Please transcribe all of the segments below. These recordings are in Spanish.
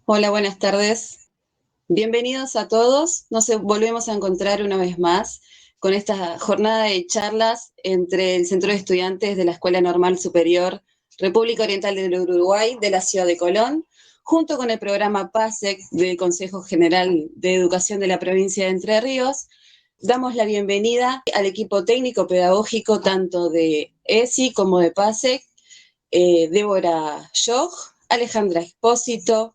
Hola, buenas tardes. Bienvenidos a todos. Volvemos a encontrar una vez más con esta jornada de charlas entre el Centro de Estudiantes de la Escuela Normal Superior República Oriental del Uruguay de la ciudad de Colón, junto con el programa PASEC del Consejo General de Educación de la provincia de Entre Ríos. Damos la bienvenida al equipo técnico pedagógico tanto de ESI como de PASEC, Débora Joch, Alejandra Expósito,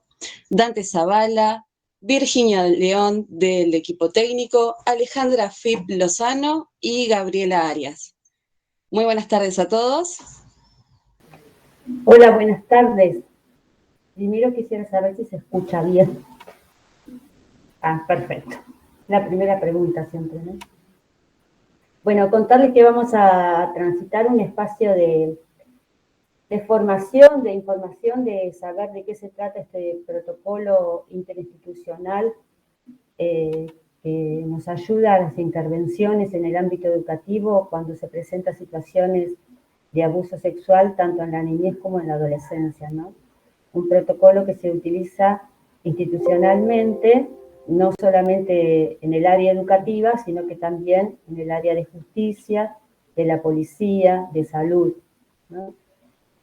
Dante Zavala, Virginia León del equipo técnico, Alejandra Fip Lozano y Gabriela Arias. Muy buenas tardes a todos. Hola, buenas tardes. Primero quisiera saber si se escucha bien. Perfecto. La primera pregunta siempre, ¿no? Bueno, contarles que vamos a transitar un espacio de formación, de información, de saber de qué se trata este protocolo interinstitucional que nos ayuda a las intervenciones en el ámbito educativo cuando se presentan situaciones de abuso sexual tanto en la niñez como en la adolescencia, ¿no? Un protocolo que se utiliza institucionalmente, no solamente en el área educativa, sino que también en el área de justicia, de la policía, de salud, ¿no?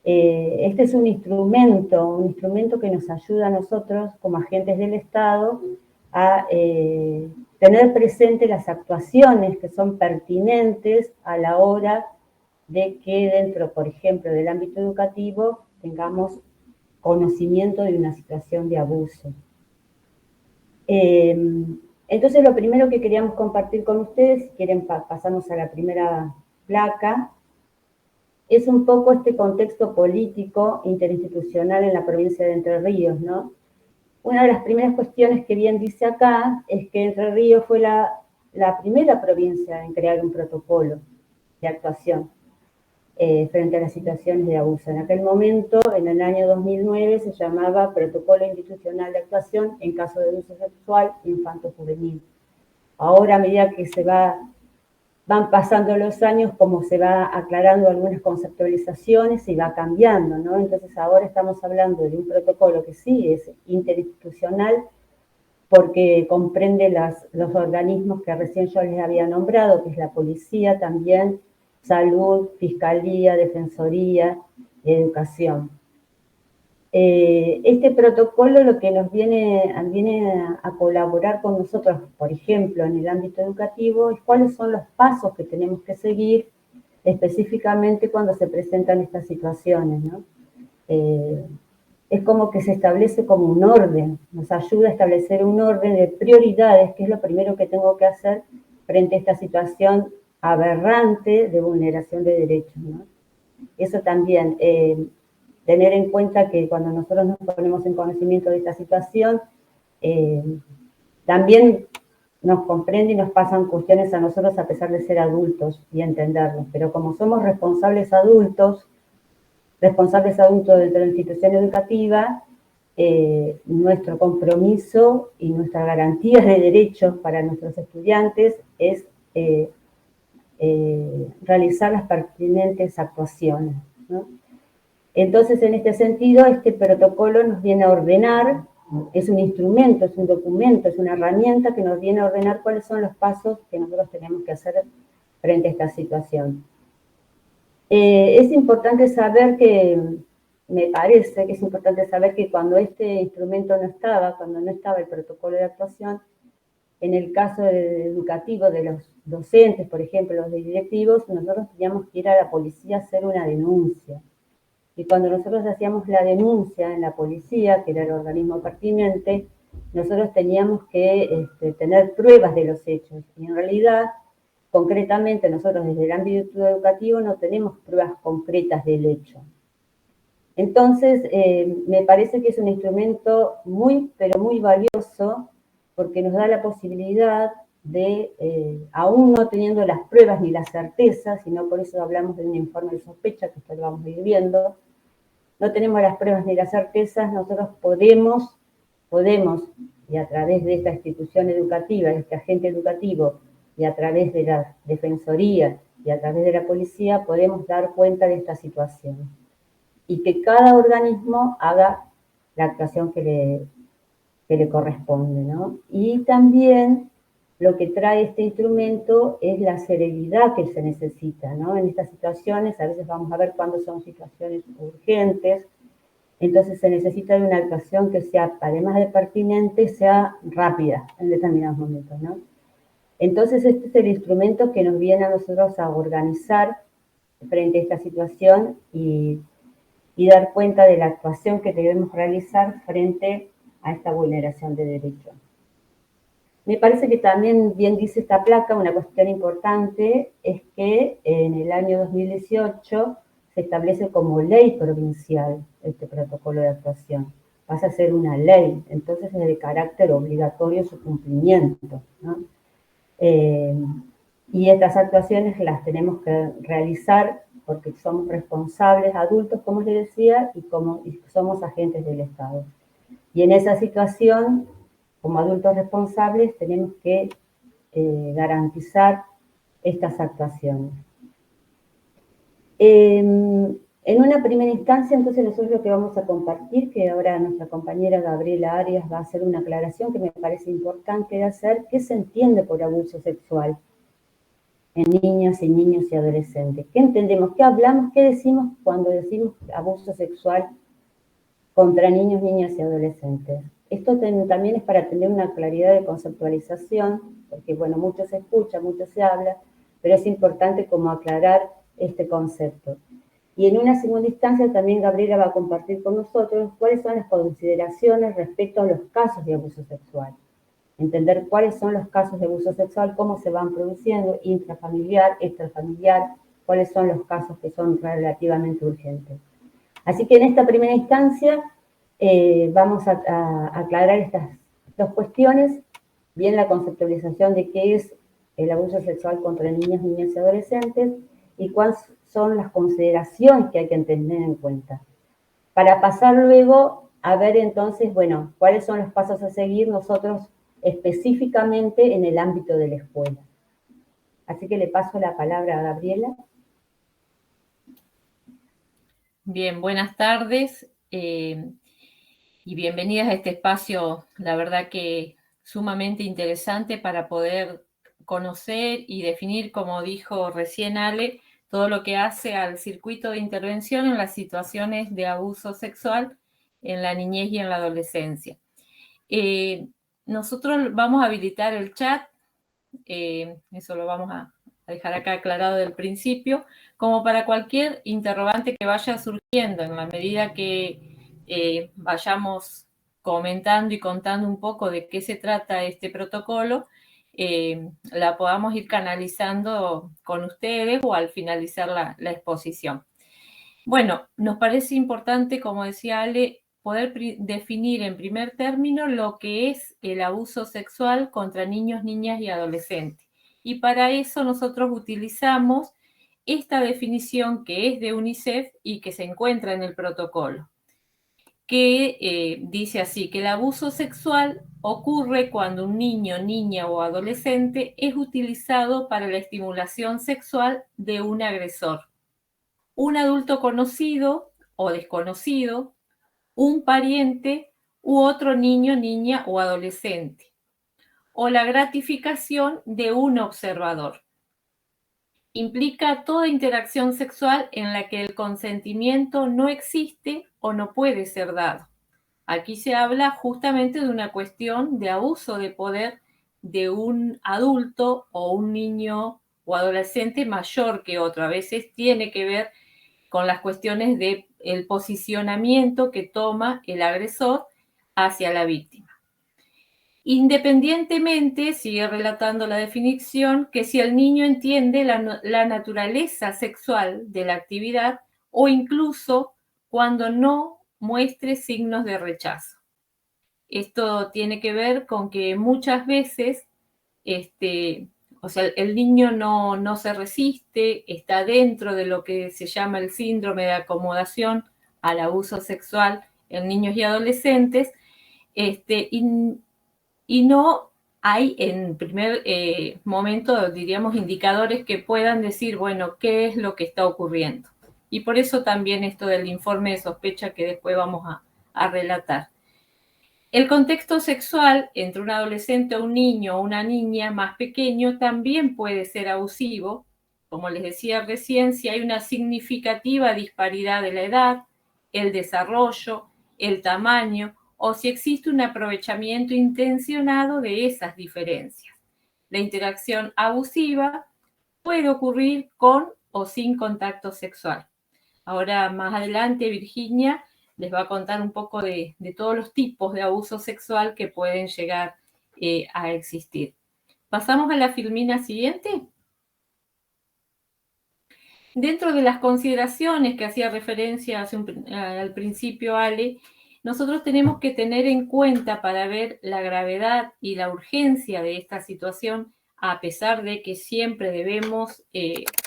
Este es un instrumento que nos ayuda a nosotros como agentes del Estado a tener presente las actuaciones que son pertinentes a la hora de que dentro, por ejemplo, del ámbito educativo tengamos conocimiento de una situación de abuso. Entonces, lo primero que queríamos compartir con ustedes, si quieren pasamos a la primera placa, es un poco este contexto político interinstitucional en la provincia de Entre Ríos, ¿no? Una de las primeras cuestiones que bien dice acá es que Entre Ríos fue la primera provincia en crear un protocolo de actuación frente a las situaciones de abuso. En aquel momento, en el año 2009, se llamaba Protocolo Institucional de Actuación en caso de abuso sexual infanto-juvenil. Ahora, a medida que van pasando los años, como se va aclarando algunas conceptualizaciones y va cambiando, ¿no? Entonces ahora estamos hablando de un protocolo que sí es interinstitucional porque comprende los organismos que recién yo les había nombrado, que es la policía también, salud, fiscalía, defensoría, educación. Este protocolo lo que nos viene a colaborar con nosotros, por ejemplo, en el ámbito educativo, es cuáles son los pasos que tenemos que seguir específicamente cuando se presentan estas situaciones, ¿no? Es como que se establece como un orden, nos ayuda a establecer un orden de prioridades, que es lo primero que tengo que hacer frente a esta situación aberrante de vulneración de derechos, ¿no? Eso también, tener en cuenta que cuando nosotros nos ponemos en conocimiento de esta situación, también nos comprende y nos pasan cuestiones a nosotros a pesar de ser adultos y entenderlos, pero como somos responsables adultos dentro de la institución educativa, nuestro compromiso y nuestra garantía de derechos para nuestros estudiantes es realizar las pertinentes actuaciones, ¿no? Entonces, en este sentido, este protocolo nos viene a ordenar, es un instrumento, es un documento, es una herramienta que nos viene a ordenar cuáles son los pasos que nosotros tenemos que hacer frente a esta situación. Es importante saber me parece que es importante saber que cuando este instrumento no estaba, cuando no estaba el protocolo de actuación, en el caso educativo de los docentes, por ejemplo, los directivos, nosotros teníamos que ir a la policía a hacer una denuncia. Y cuando nosotros hacíamos la denuncia en la policía, que era el organismo pertinente, nosotros teníamos que tener pruebas de los hechos. Y en realidad, concretamente, nosotros desde el ámbito educativo no tenemos pruebas concretas del hecho. Entonces, me parece que es un instrumento muy, pero muy valioso porque nos da la posibilidad de, aún no teniendo las pruebas ni las certezas, sino por eso hablamos de un informe de sospecha, que esto lo vamos a ir viendo, no tenemos las pruebas ni las certezas, nosotros podemos, y a través de esta institución educativa, de este agente educativo, y a través de la defensoría, y a través de la policía, podemos dar cuenta de esta situación. Y que cada organismo haga la actuación que que le corresponde, ¿no? Y también lo que trae este instrumento es la serenidad que se necesita, ¿no? En estas situaciones, a veces vamos a ver cuándo son situaciones urgentes, entonces se necesita de una actuación que sea, además de pertinente, sea rápida en determinados momentos, ¿no? Entonces este es el instrumento que nos viene a nosotros a organizar frente a esta situación y dar cuenta de la actuación que debemos realizar frente a esta vulneración de derechos. Me parece que también bien dice esta placa, una cuestión importante es que en el año 2018 se establece como ley provincial este protocolo de actuación. Pasa a ser una ley, entonces es de carácter obligatorio su cumplimiento, ¿no? Y estas actuaciones las tenemos que realizar porque somos responsables adultos, como les decía, y somos agentes del Estado. Y en esa situación, como adultos responsables, tenemos que garantizar estas actuaciones. En una primera instancia, entonces, nosotros lo que vamos a compartir, que ahora nuestra compañera Gabriela Arias va a hacer una aclaración que me parece importante de hacer, ¿qué se entiende por abuso sexual en niñas y niños y adolescentes? ¿Qué entendemos? ¿Qué hablamos? ¿Qué decimos cuando decimos abuso sexual contra niños, niñas y adolescentes? Esto también es para tener una claridad de conceptualización, porque bueno, mucho se escucha, mucho se habla, pero es importante como aclarar este concepto. Y en una segunda instancia también Gabriela va a compartir con nosotros cuáles son las consideraciones respecto a los casos de abuso sexual. Entender cuáles son los casos de abuso sexual, cómo se van produciendo, intrafamiliar, extrafamiliar, cuáles son los casos que son relativamente urgentes. Así que en esta primera instancia vamos a aclarar estas dos cuestiones, bien la conceptualización de qué es el abuso sexual contra niños, niñas y adolescentes y cuáles son las consideraciones que hay que tener en cuenta. Para pasar luego a ver entonces, bueno, cuáles son los pasos a seguir nosotros específicamente en el ámbito de la escuela. Así que le paso la palabra a Gabriela. Bien, buenas tardes y bienvenidas a este espacio, la verdad que sumamente interesante para poder conocer y definir, como dijo recién Ale, todo lo que hace al circuito de intervención en las situaciones de abuso sexual en la niñez y en la adolescencia. Nosotros vamos a habilitar el chat, eso lo vamos a dejar acá aclarado del principio, como para cualquier interrogante que vaya surgiendo en la medida que vayamos comentando y contando un poco de qué se trata este protocolo, la podamos ir canalizando con ustedes o al finalizar la exposición. Bueno, nos parece importante, como decía Ale, poder definir en primer término lo que es el abuso sexual contra niños, niñas y adolescentes. Y para eso nosotros utilizamos esta definición que es de UNICEF y que se encuentra en el protocolo, que dice así, que el abuso sexual ocurre cuando un niño, niña o adolescente es utilizado para la estimulación sexual de un agresor, un adulto conocido o desconocido, un pariente u otro niño, niña o adolescente, o la gratificación de un observador. Implica toda interacción sexual en la que el consentimiento no existe o no puede ser dado. Aquí se habla justamente de una cuestión de abuso de poder de un adulto o un niño o adolescente mayor que otro. A veces tiene que ver con las cuestiones del posicionamiento que toma el agresor hacia la víctima. Independientemente, sigue relatando la definición, que si el niño entiende la naturaleza sexual de la actividad o incluso cuando no muestre signos de rechazo. Esto tiene que ver con que muchas veces o sea, el niño no se resiste, está dentro de lo que se llama el síndrome de acomodación al abuso sexual en niños y adolescentes, y no hay en primer momento, diríamos, indicadores que puedan decir, bueno, ¿qué es lo que está ocurriendo? Y por eso también esto del informe de sospecha que después vamos a relatar. El contexto sexual entre un adolescente o un niño o una niña más pequeño también puede ser abusivo. Como les decía recién, si hay una significativa disparidad de la edad, el desarrollo, el tamaño, o si existe un aprovechamiento intencionado de esas diferencias. La interacción abusiva puede ocurrir con o sin contacto sexual. Ahora, más adelante, Virginia les va a contar un poco de todos los tipos de abuso sexual que pueden llegar a existir. ¿Pasamos a la filmina siguiente? Dentro de las consideraciones que hacía referencia al principio Ale, nosotros tenemos que tener en cuenta para ver la gravedad y la urgencia de esta situación, a pesar de que siempre debemos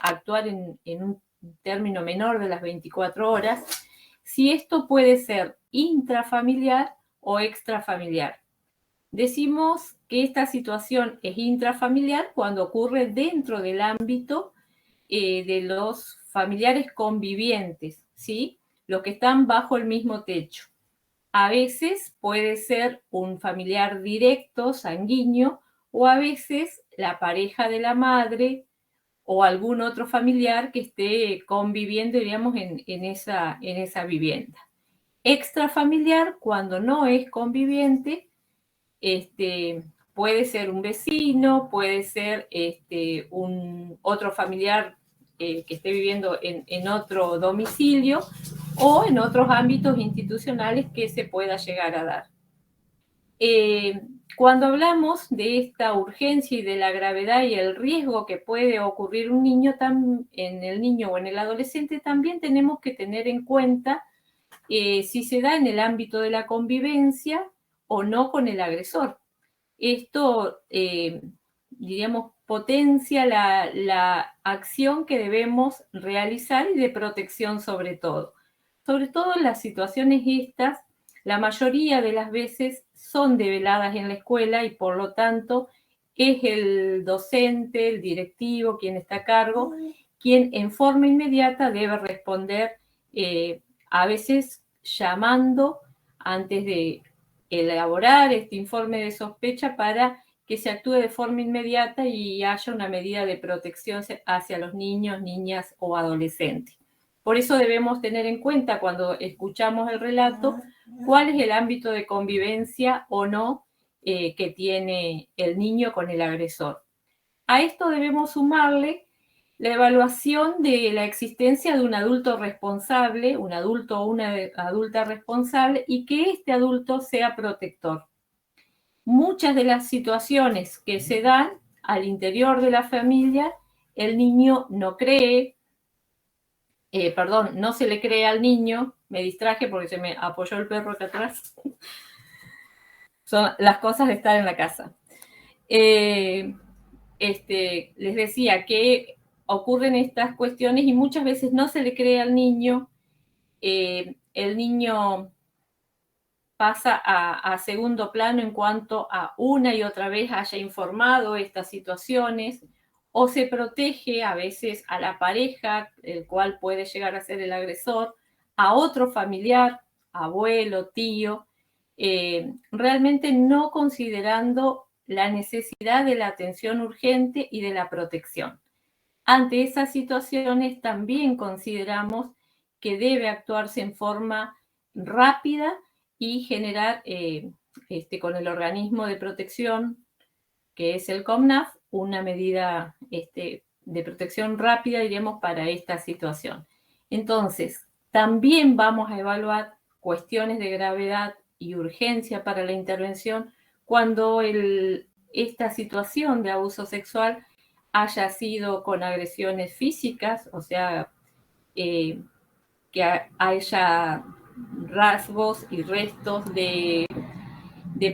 actuar en un término menor de las 24 horas, si esto puede ser intrafamiliar o extrafamiliar. Decimos que esta situación es intrafamiliar cuando ocurre dentro del ámbito de los familiares convivientes, ¿sí? Los que están bajo el mismo techo. A veces puede ser un familiar directo, sanguíneo, o a veces la pareja de la madre o algún otro familiar que esté conviviendo, digamos, en esa vivienda. Extrafamiliar, cuando no es conviviente, puede ser un vecino, puede ser un otro familiar que esté viviendo en otro domicilio o en otros ámbitos institucionales que se pueda llegar a dar. Cuando hablamos de esta urgencia y de la gravedad y el riesgo que puede ocurrir un niño en el niño o en el adolescente, también tenemos que tener en cuenta si se da en el ámbito de la convivencia o no con el agresor. Esto, diríamos, potencia la acción que debemos realizar y de protección sobre todo. Sobre todo en las situaciones estas, la mayoría de las veces son develadas en la escuela y por lo tanto es el docente, el directivo, quien está a cargo, quien en forma inmediata debe responder, a veces llamando antes de elaborar este informe de sospecha para que se actúe de forma inmediata y haya una medida de protección hacia los niños, niñas o adolescentes. Por eso debemos tener en cuenta cuando escuchamos el relato cuál es el ámbito de convivencia o no que tiene el niño con el agresor. A esto debemos sumarle la evaluación de la existencia de un adulto responsable, un adulto o una adulta responsable, y que este adulto sea protector. Muchas de las situaciones que se dan al interior de la familia, el niño no cree, no se le cree al niño, me distraje porque se me apoyó el perro acá atrás. Son las cosas de estar en la casa. Les decía que ocurren estas cuestiones y muchas veces no se le cree al niño, el niño pasa a segundo plano en cuanto a una y otra vez haya informado estas situaciones, o se protege a veces a la pareja, el cual puede llegar a ser el agresor, a otro familiar, abuelo, tío, realmente no considerando la necesidad de la atención urgente y de la protección. Ante esas situaciones también consideramos que debe actuarse en forma rápida y generar con el organismo de protección, que es el COMNAF, una medida de protección rápida, diríamos, para esta situación. Entonces, también vamos a evaluar cuestiones de gravedad y urgencia para la intervención cuando esta situación de abuso sexual haya sido con agresiones físicas, o sea, que haya rasgos y restos de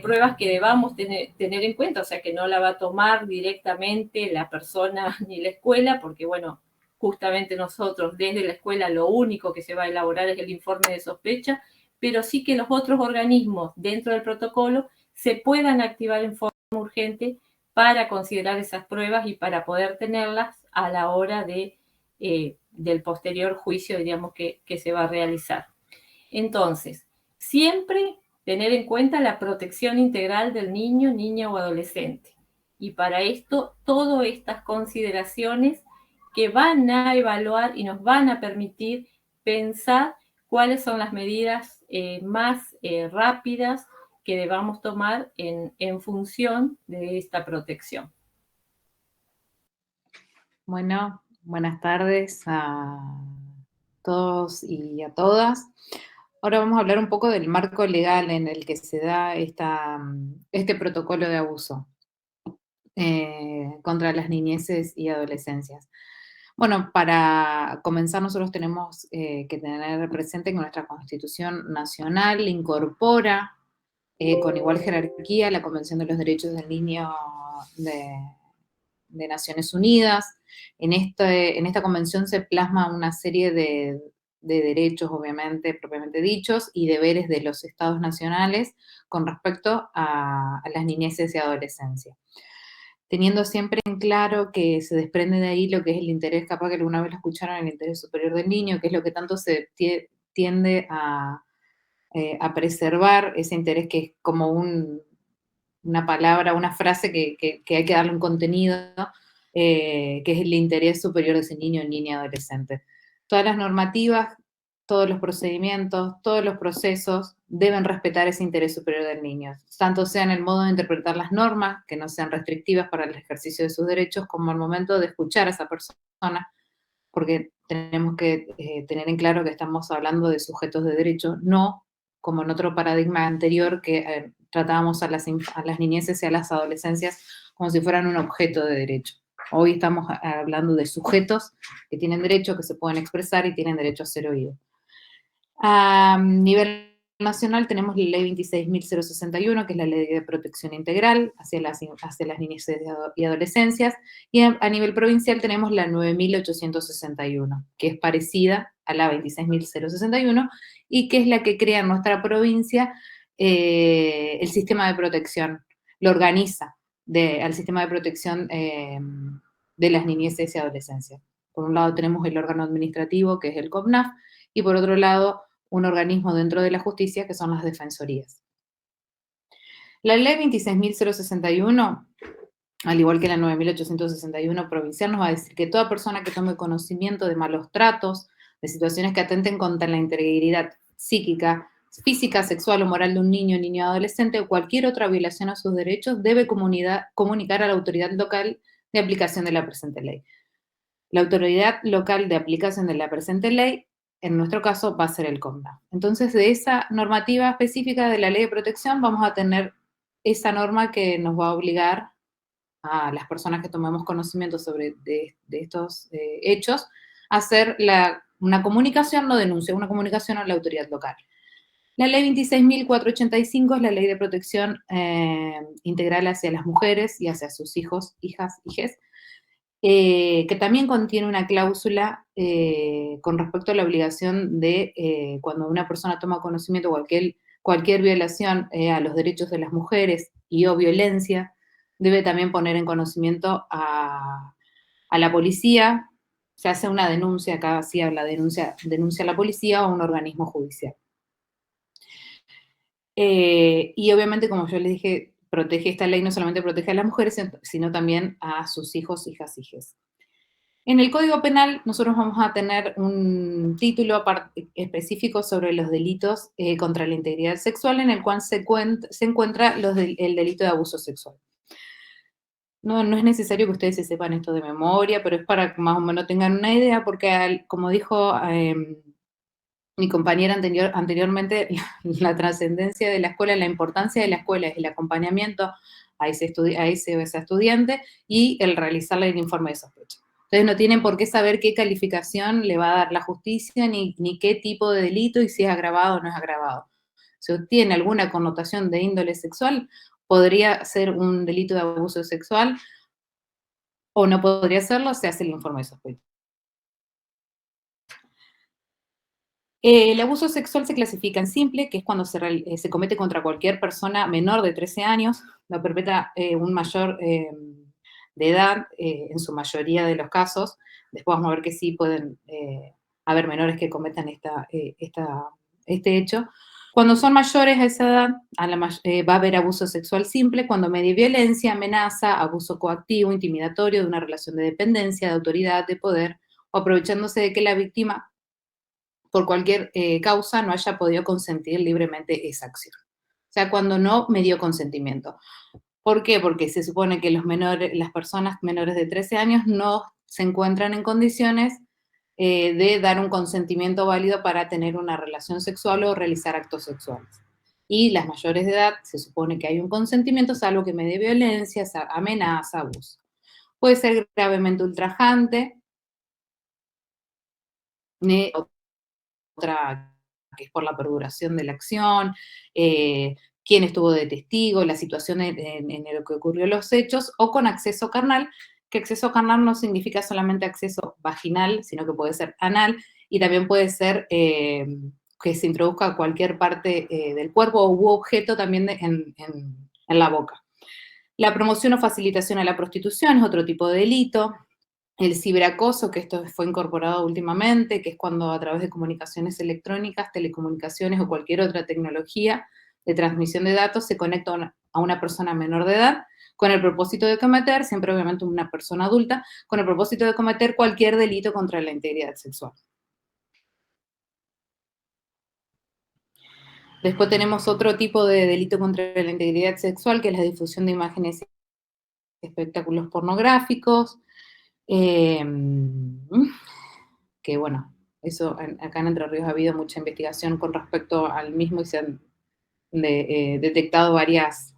pruebas que debamos tener en cuenta, o sea, que no la va a tomar directamente la persona ni la escuela, porque, bueno, justamente nosotros desde la escuela lo único que se va a elaborar es el informe de sospecha, pero sí que los otros organismos dentro del protocolo se puedan activar en forma urgente para considerar esas pruebas y para poder tenerlas a la hora del posterior juicio, diríamos, que se va a realizar. Entonces, siempre tener en cuenta la protección integral del niño, niña o adolescente. Y para esto, todas estas consideraciones que van a evaluar y nos van a permitir pensar cuáles son las medidas más rápidas que debamos tomar en función de esta protección. Bueno, buenas tardes a todos y a todas. Ahora vamos a hablar un poco del marco legal en el que se da este protocolo de abuso contra las niñeces y adolescencias. Bueno, para comenzar nosotros tenemos que tener presente que nuestra Constitución Nacional incorpora con igual jerarquía la Convención de los Derechos del Niño de Naciones Unidas. En esta convención se plasma una serie de derechos, obviamente, propiamente dichos, y deberes de los estados nacionales con respecto a las niñeces y adolescencia. Teniendo siempre en claro que se desprende de ahí lo que es el interés, capaz que alguna vez lo escucharon, el interés superior del niño, que es lo que tanto se tiende a preservar, ese interés que es como una palabra, una frase que hay que darle un contenido, que es el interés superior de ese niño, niña, adolescente. Todas las normativas, todos los procedimientos, todos los procesos deben respetar ese interés superior del niño, tanto sea en el modo de interpretar las normas, que no sean restrictivas para el ejercicio de sus derechos, como al momento de escuchar a esa persona, porque tenemos que tener en claro que estamos hablando de sujetos de derecho, no como en otro paradigma anterior que tratábamos a las niñeces y a las adolescencias como si fueran un objeto de derecho. Hoy estamos hablando de sujetos que tienen derecho, que se pueden expresar y tienen derecho a ser oídos. A nivel nacional tenemos la ley 26.061, que es la ley de protección integral hacia las niñeces y adolescencias, y a nivel provincial tenemos la 9.861, que es parecida a la 26.061 y que es la que crea en nuestra provincia el sistema de protección, lo organiza al sistema de protección de las niñeces y adolescencias. Por un lado tenemos el órgano administrativo, que es el COPNAF, y por otro lado un organismo dentro de la justicia, que son las defensorías. La ley 26.061, al igual que la 9.861 provincial, nos va a decir que toda persona que tome conocimiento de malos tratos, de situaciones que atenten contra la integridad psíquica, física, sexual o moral de un niño, niño o adolescente o cualquier otra violación a sus derechos, debe comunicar a la autoridad local de aplicación de la presente ley. La autoridad local de aplicación de la presente ley, en nuestro caso, va a ser el COPNAF. Entonces, de esa normativa específica de la ley de protección, vamos a tener esa norma que nos va a obligar a las personas que tomemos conocimiento de estos hechos a hacer una comunicación, no denuncia, una comunicación a la autoridad local. La ley 26.485 es la ley de protección integral hacia las mujeres y hacia sus hijos, hijas, hijes, que también contiene una cláusula con respecto a la obligación de cuando una persona toma conocimiento de cualquier violación a los derechos de las mujeres y o violencia, debe también poner en conocimiento a la policía. Se hace una denuncia, acá sí habla denuncia a la policía o a un organismo judicial. Y obviamente, como yo les dije, esta ley no solamente protege a las mujeres, sino también a sus hijos, hijas, hijes. En el Código Penal nosotros vamos a tener un título específico sobre los delitos contra la integridad sexual, en el cual se encuentra el delito de abuso sexual. No es necesario que ustedes se sepan esto de memoria, pero es para que más o menos tengan una idea, porque como dijo mi compañera anteriormente, la trascendencia de la escuela, la importancia de la escuela es el acompañamiento a ese estudiante y el realizarle el informe de sospecha. Entonces no tienen por qué saber qué calificación le va a dar la justicia, ni qué tipo de delito y si es agravado o no es agravado. Si tiene alguna connotación de índole sexual, podría ser un delito de abuso sexual o no podría serlo, se hace el informe de sospecha. El abuso sexual se clasifica en simple, que es cuando se comete contra cualquier persona menor de 13 años, lo perpetra un mayor de edad, en su mayoría de los casos. Después vamos a ver que sí pueden haber menores que cometan este hecho. Cuando son mayores a esa edad, va a haber abuso sexual simple cuando media violencia, amenaza, abuso coactivo, intimidatorio de una relación de dependencia, de autoridad, de poder, o aprovechándose de que la víctima, por cualquier causa, no haya podido consentir libremente esa acción. O sea, cuando no me dio consentimiento. ¿Por qué? Porque se supone que las personas menores de 13 años no se encuentran en condiciones de dar un consentimiento válido para tener una relación sexual o realizar actos sexuales. Y las mayores de edad se supone que hay un consentimiento, salvo que me dé violencia, amenaza, abuso. Puede ser gravemente ultrajante, otra que es por la perduración de la acción, quién estuvo de testigo, la situación en lo que ocurrió los hechos, o con acceso carnal, que acceso carnal no significa solamente acceso vaginal, sino que puede ser anal, y también puede ser que se introduzca cualquier parte del cuerpo u objeto también en la boca. La promoción o facilitación a la prostitución es otro tipo de delito. El ciberacoso, que esto fue incorporado últimamente, que es cuando a través de comunicaciones electrónicas, telecomunicaciones o cualquier otra tecnología de transmisión de datos se conecta a una persona menor de edad con el propósito de cometer, siempre obviamente una persona adulta, con el propósito de cometer cualquier delito contra la integridad sexual. Después tenemos otro tipo de delito contra la integridad sexual, que es la difusión de imágenes y espectáculos pornográficos, que bueno, eso acá en Entre Ríos ha habido mucha investigación con respecto al mismo y se han detectado varias,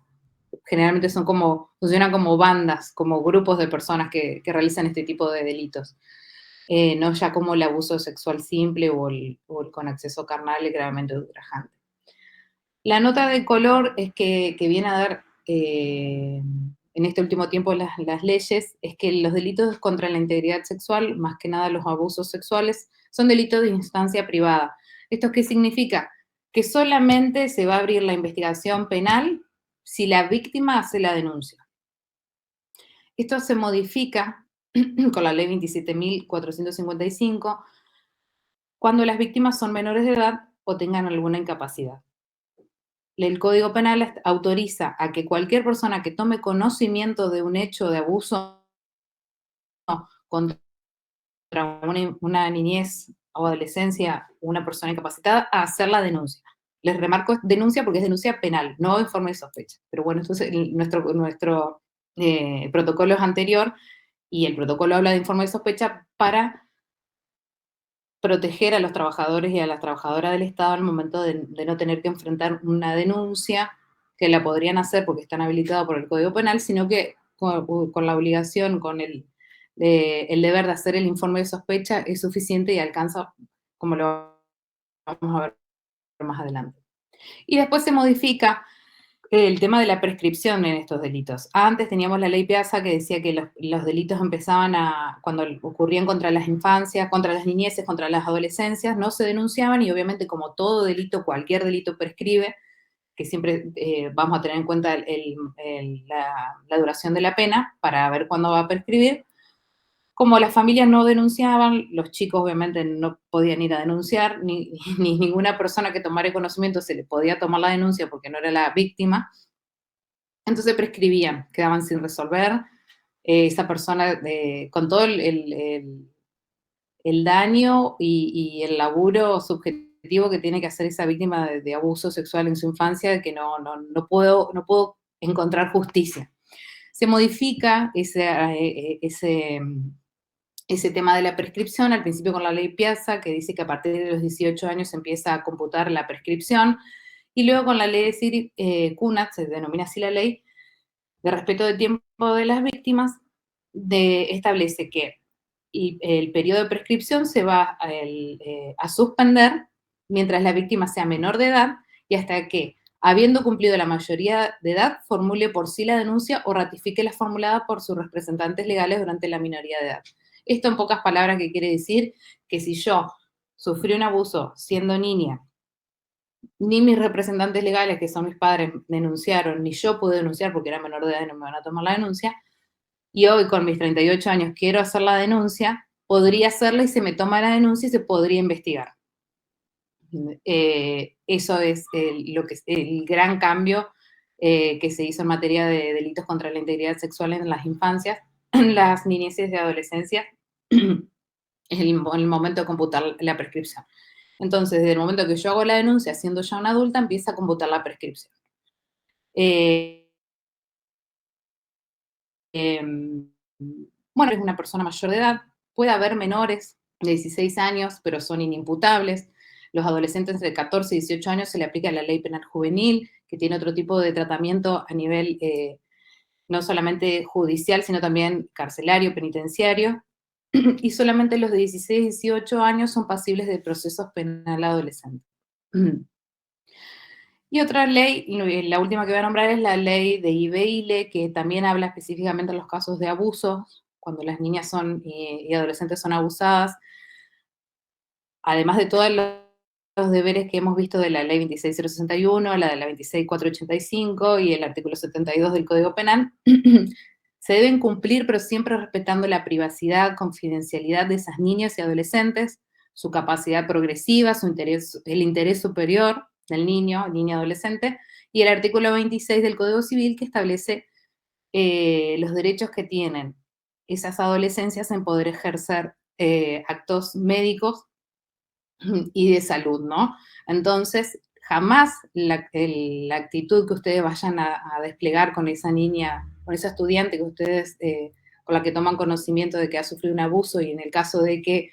generalmente funcionan como bandas, como grupos de personas que realizan este tipo de delitos. No ya como el abuso sexual simple o el con acceso carnal y gravemente ultrajante. La nota de color es que viene a dar en este último tiempo las leyes, es que los delitos contra la integridad sexual, más que nada los abusos sexuales, son delitos de instancia privada. ¿Esto qué significa? Que solamente se va a abrir la investigación penal si la víctima hace la denuncia. Esto se modifica con la ley 27.455 cuando las víctimas son menores de edad o tengan alguna incapacidad. El Código Penal autoriza a que cualquier persona que tome conocimiento de un hecho de abuso contra una niñez o adolescencia, una persona incapacitada, a hacer la denuncia. Les remarco denuncia porque es denuncia penal, no informe de sospecha. Pero bueno, entonces nuestro protocolo es anterior y el protocolo habla de informe de sospecha para proteger a los trabajadores y a las trabajadoras del Estado al momento de no tener que enfrentar una denuncia que la podrían hacer porque están habilitados por el Código Penal, sino que con la obligación, con el deber de hacer el informe de sospecha es suficiente y alcanza, como lo vamos a ver más adelante. Y después se modifica el tema de la prescripción en estos delitos. Antes teníamos la ley Piazza que decía que los delitos empezaban cuando ocurrían contra las infancias, contra las niñeces, contra las adolescencias, no se denunciaban y obviamente como todo delito, cualquier delito prescribe, que siempre vamos a tener en cuenta la duración de la pena para ver cuándo va a prescribir. Como las familias no denunciaban, los chicos obviamente no podían ir a denunciar, ni ninguna persona que tomara conocimiento se le podía tomar la denuncia porque no era la víctima. Entonces prescribían, quedaban sin resolver. Esa persona, con todo el daño y el laburo subjetivo que tiene que hacer esa víctima de abuso sexual en su infancia, que no puedo encontrar justicia. Se modifica ese tema de la prescripción, al principio con la ley Piazza, que dice que a partir de los 18 años se empieza a computar la prescripción, y luego con la ley de Cunha, se denomina así la ley, de respeto del tiempo de las víctimas, establece que el periodo de prescripción se va a suspender mientras la víctima sea menor de edad y hasta que, habiendo cumplido la mayoría de edad, formule por sí la denuncia o ratifique la formulada por sus representantes legales durante la minoría de edad. Esto en pocas palabras, ¿qué quiere decir? Que si yo sufrí un abuso siendo niña, ni mis representantes legales, que son mis padres, denunciaron, ni yo pude denunciar porque era menor de edad y no me van a tomar la denuncia, y hoy con mis 38 años quiero hacer la denuncia, podría hacerla y se me toma la denuncia y se podría investigar. Eso es el gran cambio que se hizo en materia de delitos contra la integridad sexual en las infancias, las niñeces y adolescencias, es el momento de computar la prescripción. Entonces, desde el momento que yo hago la denuncia, siendo ya una adulta, empieza a computar la prescripción. Bueno, es una persona mayor de edad, puede haber menores de 16 años, pero son inimputables. Los adolescentes de 14 y 18 años se le aplica la ley penal juvenil, que tiene otro tipo de tratamiento a nivel no solamente judicial, sino también carcelario, penitenciario. Y solamente los de 16 y 18 años son pasibles de procesos penal adolescente. Y otra ley, la última que voy a nombrar es la ley de IBEILE, que también habla específicamente de los casos de abusos, cuando las niñas y adolescentes son abusadas, además de todos los deberes que hemos visto de la ley 26061, la de la 26485 y el artículo 72 del Código Penal, se deben cumplir, pero siempre respetando la privacidad, confidencialidad de esas niñas y adolescentes, su capacidad progresiva, el interés superior del niño adolescente, y el artículo 26 del Código Civil, que establece los derechos que tienen esas adolescencias en poder ejercer actos médicos y de salud, ¿no? Entonces, jamás la actitud que ustedes vayan a desplegar con esa niña, con esa estudiante que ustedes, con la que toman conocimiento de que ha sufrido un abuso y en el caso de que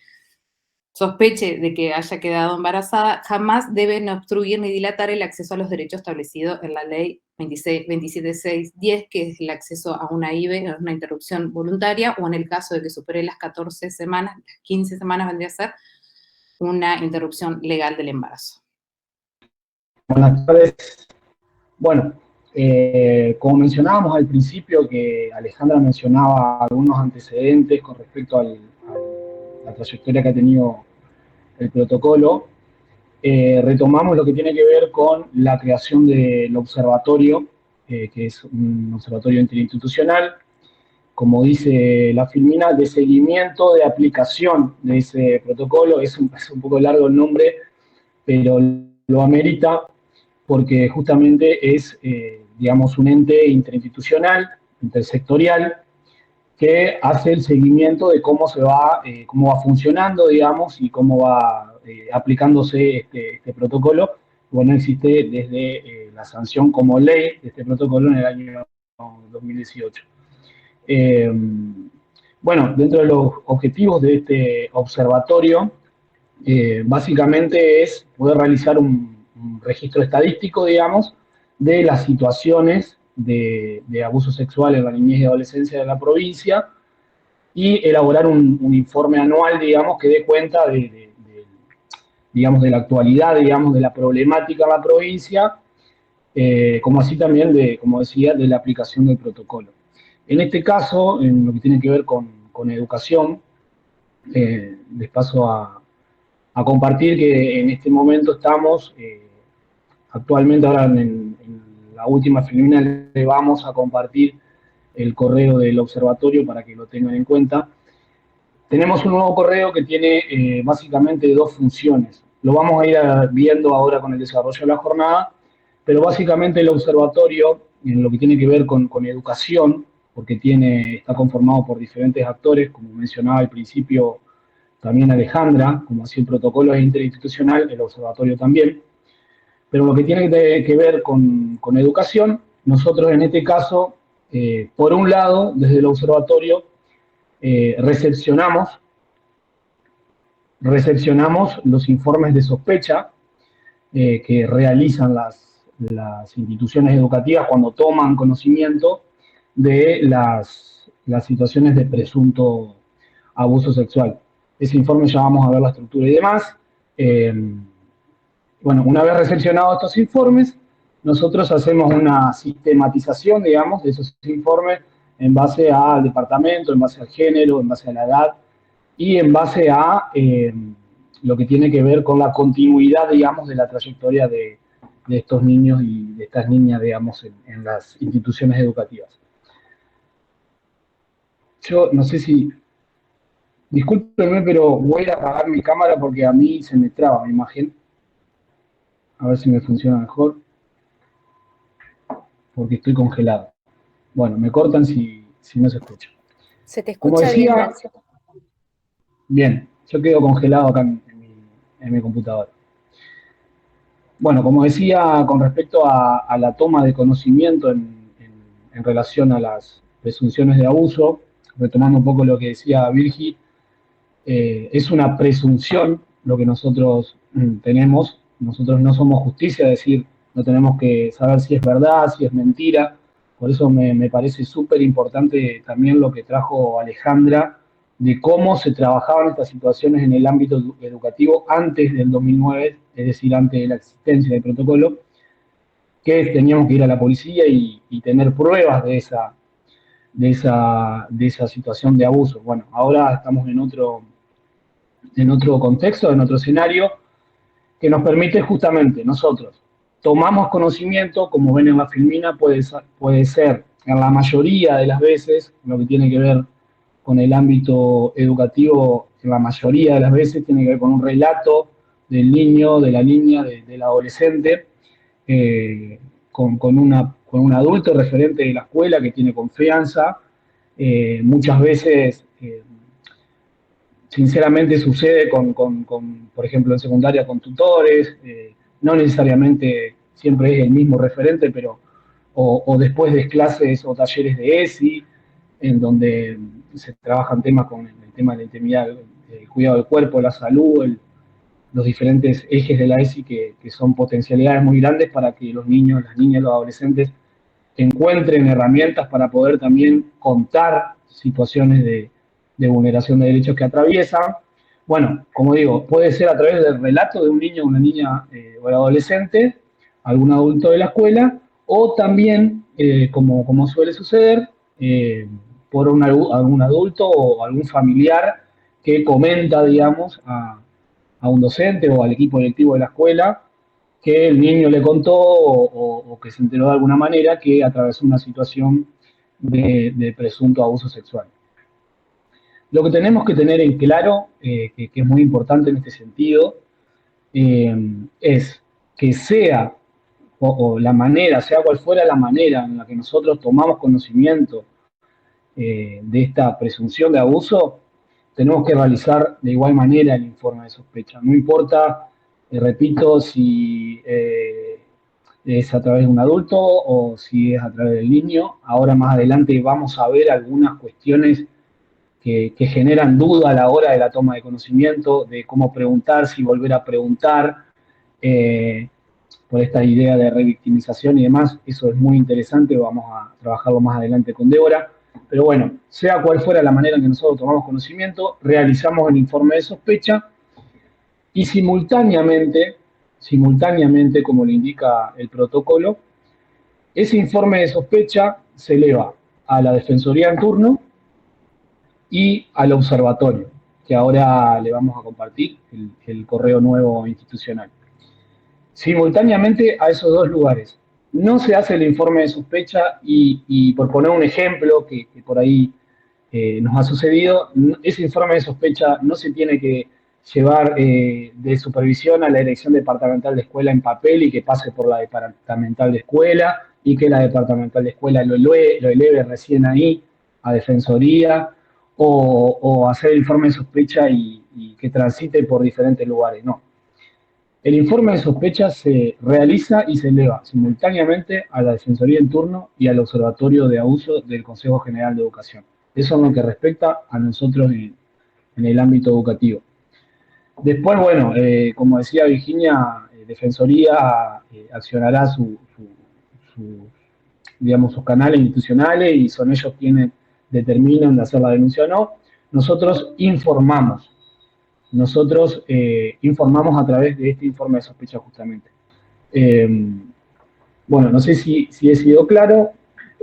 sospeche de que haya quedado embarazada, jamás deben obstruir ni dilatar el acceso a los derechos establecidos en la ley 27610, que es el acceso a una IVE, a una interrupción voluntaria, o en el caso de que supere las 14 semanas, las 15 semanas vendría a ser una interrupción legal del embarazo. Buenas tardes. Bueno, como mencionábamos al principio, que Alejandra mencionaba algunos antecedentes con respecto a la trayectoria que ha tenido el protocolo, retomamos lo que tiene que ver con la creación del observatorio, que es un observatorio interinstitucional, como dice la Filmina, de seguimiento de aplicación de ese protocolo. Es un poco largo el nombre, pero lo amerita porque justamente es, digamos, un ente interinstitucional, intersectorial, que hace el seguimiento de cómo va funcionando, digamos, y cómo va aplicándose este protocolo. Bueno, existe desde la sanción como ley de este protocolo en el año 2018. Bueno, dentro de los objetivos de este observatorio, básicamente es poder realizar un registro estadístico, digamos, de las situaciones de abuso sexual en la niñez y adolescencia de la provincia y elaborar un informe anual, digamos, que dé cuenta digamos, de la actualidad, digamos, de la problemática en la provincia, como así también, como decía, de la aplicación del protocolo. En este caso, en lo que tiene que ver con educación, les paso a compartir que en este momento estamos, actualmente ahora en la última filmina le vamos a compartir el correo del observatorio para que lo tengan en cuenta. Tenemos un nuevo correo que tiene básicamente dos funciones. Lo vamos a ir viendo ahora con el desarrollo de la jornada, pero básicamente el observatorio, en lo que tiene que ver con educación, porque está conformado por diferentes actores, como mencionaba al principio también Alejandra, como así el protocolo es interinstitucional, el observatorio también. Pero lo que tiene que ver con educación, nosotros en este caso, por un lado, desde el observatorio, recepcionamos los informes de sospecha que realizan las instituciones educativas cuando toman conocimiento de las situaciones de presunto abuso sexual. Ese informe ya vamos a ver la estructura y demás. Bueno, una vez recepcionados estos informes, nosotros hacemos una sistematización, digamos, de esos informes en base al departamento, en base al género, en base a la edad y en base a lo que tiene que ver con la continuidad, digamos, de la trayectoria de estos niños y de estas niñas, digamos, en las instituciones educativas. Yo no sé si... Discúlpenme, pero voy a apagar mi cámara porque a mí se me traba mi imagen. A ver si me funciona mejor, porque estoy congelado. Bueno, me cortan si no se escucha. Se te Como escucha bien, decía, García. bien, yo quedo congelado acá en mi computadora. Bueno, como decía, con respecto a la toma de conocimiento en relación a las presunciones de abuso, retomando un poco lo que decía Virgi, es una presunción lo que nosotros tenemos. Nosotros no somos justicia, es decir, no tenemos que saber si es verdad, si es mentira. Por eso me parece súper importante también lo que trajo Alejandra de cómo se trabajaban estas situaciones en el ámbito educativo antes del 2009, es decir, antes de la existencia del protocolo, que teníamos que ir a la policía y tener pruebas de esa situación de abuso. Bueno, ahora estamos en otro contexto, en otro escenario, que nos permite justamente nosotros tomamos conocimiento, como ven en la filmina, puede ser en la mayoría de las veces, lo que tiene que ver con el ámbito educativo, en la mayoría de las veces tiene que ver con un relato del niño, de la niña, del adolescente, con un adulto referente de la escuela que tiene confianza. Muchas veces sinceramente sucede por ejemplo, en secundaria con tutores, no necesariamente siempre es el mismo referente, pero o después de clases o talleres de ESI, en donde se trabajan temas con el tema de la intimidad, el cuidado del cuerpo, la salud, los diferentes ejes de la ESI que son potencialidades muy grandes para que los niños, las niñas, los adolescentes encuentren herramientas para poder también contar situaciones de vulneración de derechos que atraviesan. Bueno, como digo, puede ser a través del relato de un niño, una niña o adolescente, algún adulto de la escuela, o también, como suele suceder, por algún adulto o algún familiar que comenta, digamos, a un docente o al equipo directivo de la escuela que el niño le contó o que se enteró de alguna manera que atravesó una situación de presunto abuso sexual. Lo que tenemos que tener en claro, que es muy importante en este sentido, es que sea o la manera, sea cual fuera la manera en la que nosotros tomamos conocimiento de esta presunción de abuso, tenemos que realizar de igual manera el informe de sospecha. No importa, repito, si es a través de un adulto o si es a través del niño. Ahora más adelante vamos a ver algunas cuestiones que generan duda a la hora de la toma de conocimiento, de cómo preguntar, si volver a preguntar, eh, por esta idea de revictimización y demás. Eso es muy interesante, vamos a trabajarlo más adelante con Débora. Pero bueno, sea cual fuera la manera en que nosotros tomamos conocimiento, realizamos el informe de sospecha y simultáneamente, como le indica el protocolo, ese informe de sospecha se eleva a la Defensoría en turno y al observatorio, que ahora le vamos a compartir el correo nuevo institucional. Simultáneamente a esos dos lugares. No se hace el informe de sospecha y por poner un ejemplo que por ahí nos ha sucedido, ese informe de sospecha no se tiene que llevar de supervisión a la dirección departamental de escuela en papel y que pase por la departamental de escuela y que la departamental de escuela lo eleve recién ahí a defensoría o hacer el informe de sospecha y que transite por diferentes lugares. No. El informe de sospecha se realiza y se eleva simultáneamente a la Defensoría en turno y al Observatorio de Abuso del Consejo General de Educación. Eso es lo que respecta a nosotros en el ámbito educativo. Después, bueno, como decía Virginia, Defensoría accionará digamos, sus canales institucionales y son ellos quienes determinan de hacer la denuncia o no. Nosotros informamos a través de este informe de sospecha justamente. Bueno, no sé si he sido claro.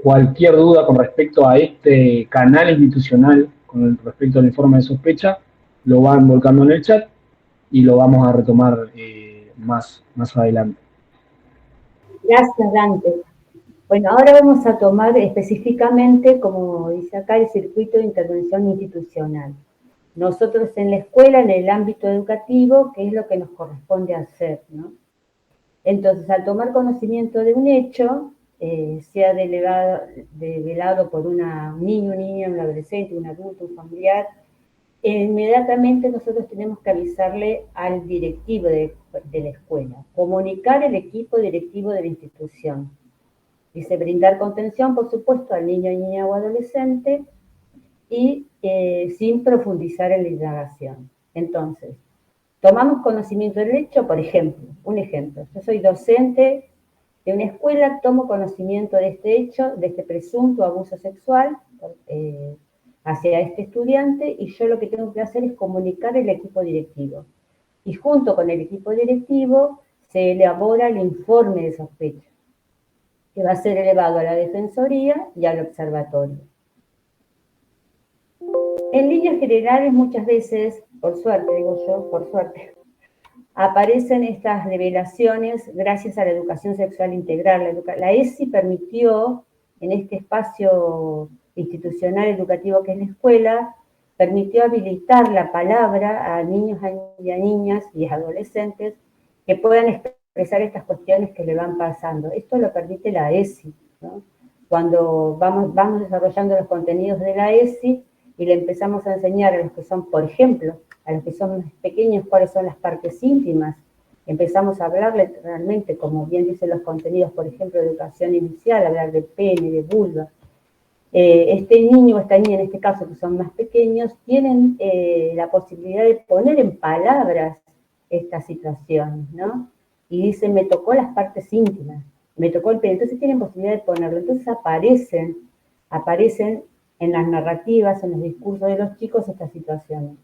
Cualquier duda con respecto a este canal institucional, con respecto al informe de sospecha, lo van volcando en el chat y lo vamos a retomar más adelante. Gracias, Dante. Bueno, ahora vamos a tomar específicamente, como dice acá, el circuito de intervención institucional. Nosotros en la escuela, en el ámbito educativo, ¿qué es lo que nos corresponde hacer, ¿no? Entonces, al tomar conocimiento de un hecho, sea develado por un niño, niña, un adolescente, un adulto, un familiar, inmediatamente nosotros tenemos que avisarle al directivo de la escuela, comunicar el equipo directivo de la institución. Dice, brindar contención, por supuesto, al niño, niña o adolescente, y sin profundizar en la indagación. Entonces, tomamos conocimiento del hecho, por ejemplo, un ejemplo, yo soy docente de una escuela, tomo conocimiento de este hecho, de este presunto abuso sexual hacia este estudiante, y yo lo que tengo que hacer es comunicar al equipo directivo. Y junto con el equipo directivo se elabora el informe de sospecha, que va a ser elevado a la Defensoría y al Observatorio. En líneas generales, muchas veces, por suerte, digo yo, por suerte, aparecen estas revelaciones gracias a la educación sexual integral. La ESI permitió, en este espacio institucional educativo que es la escuela, permitió habilitar la palabra a niños y a niñas y a adolescentes que puedan expresar estas cuestiones que le van pasando. Esto lo permite la ESI, ¿no? Cuando vamos desarrollando los contenidos de la ESI y le empezamos a enseñar a los que son, por ejemplo, a los que son más pequeños, cuáles son las partes íntimas. Empezamos a hablarle realmente, como bien dicen los contenidos, por ejemplo, de educación inicial, hablar de pene, de vulva. Este niño o esta niña, en este caso, que son más pequeños, tienen la posibilidad de poner en palabras estas situaciones, ¿no? Y dicen, me tocó las partes íntimas, me tocó el pene. Entonces tienen posibilidad de ponerlo. Entonces aparecen en las narrativas, en los discursos de los chicos, estas situaciones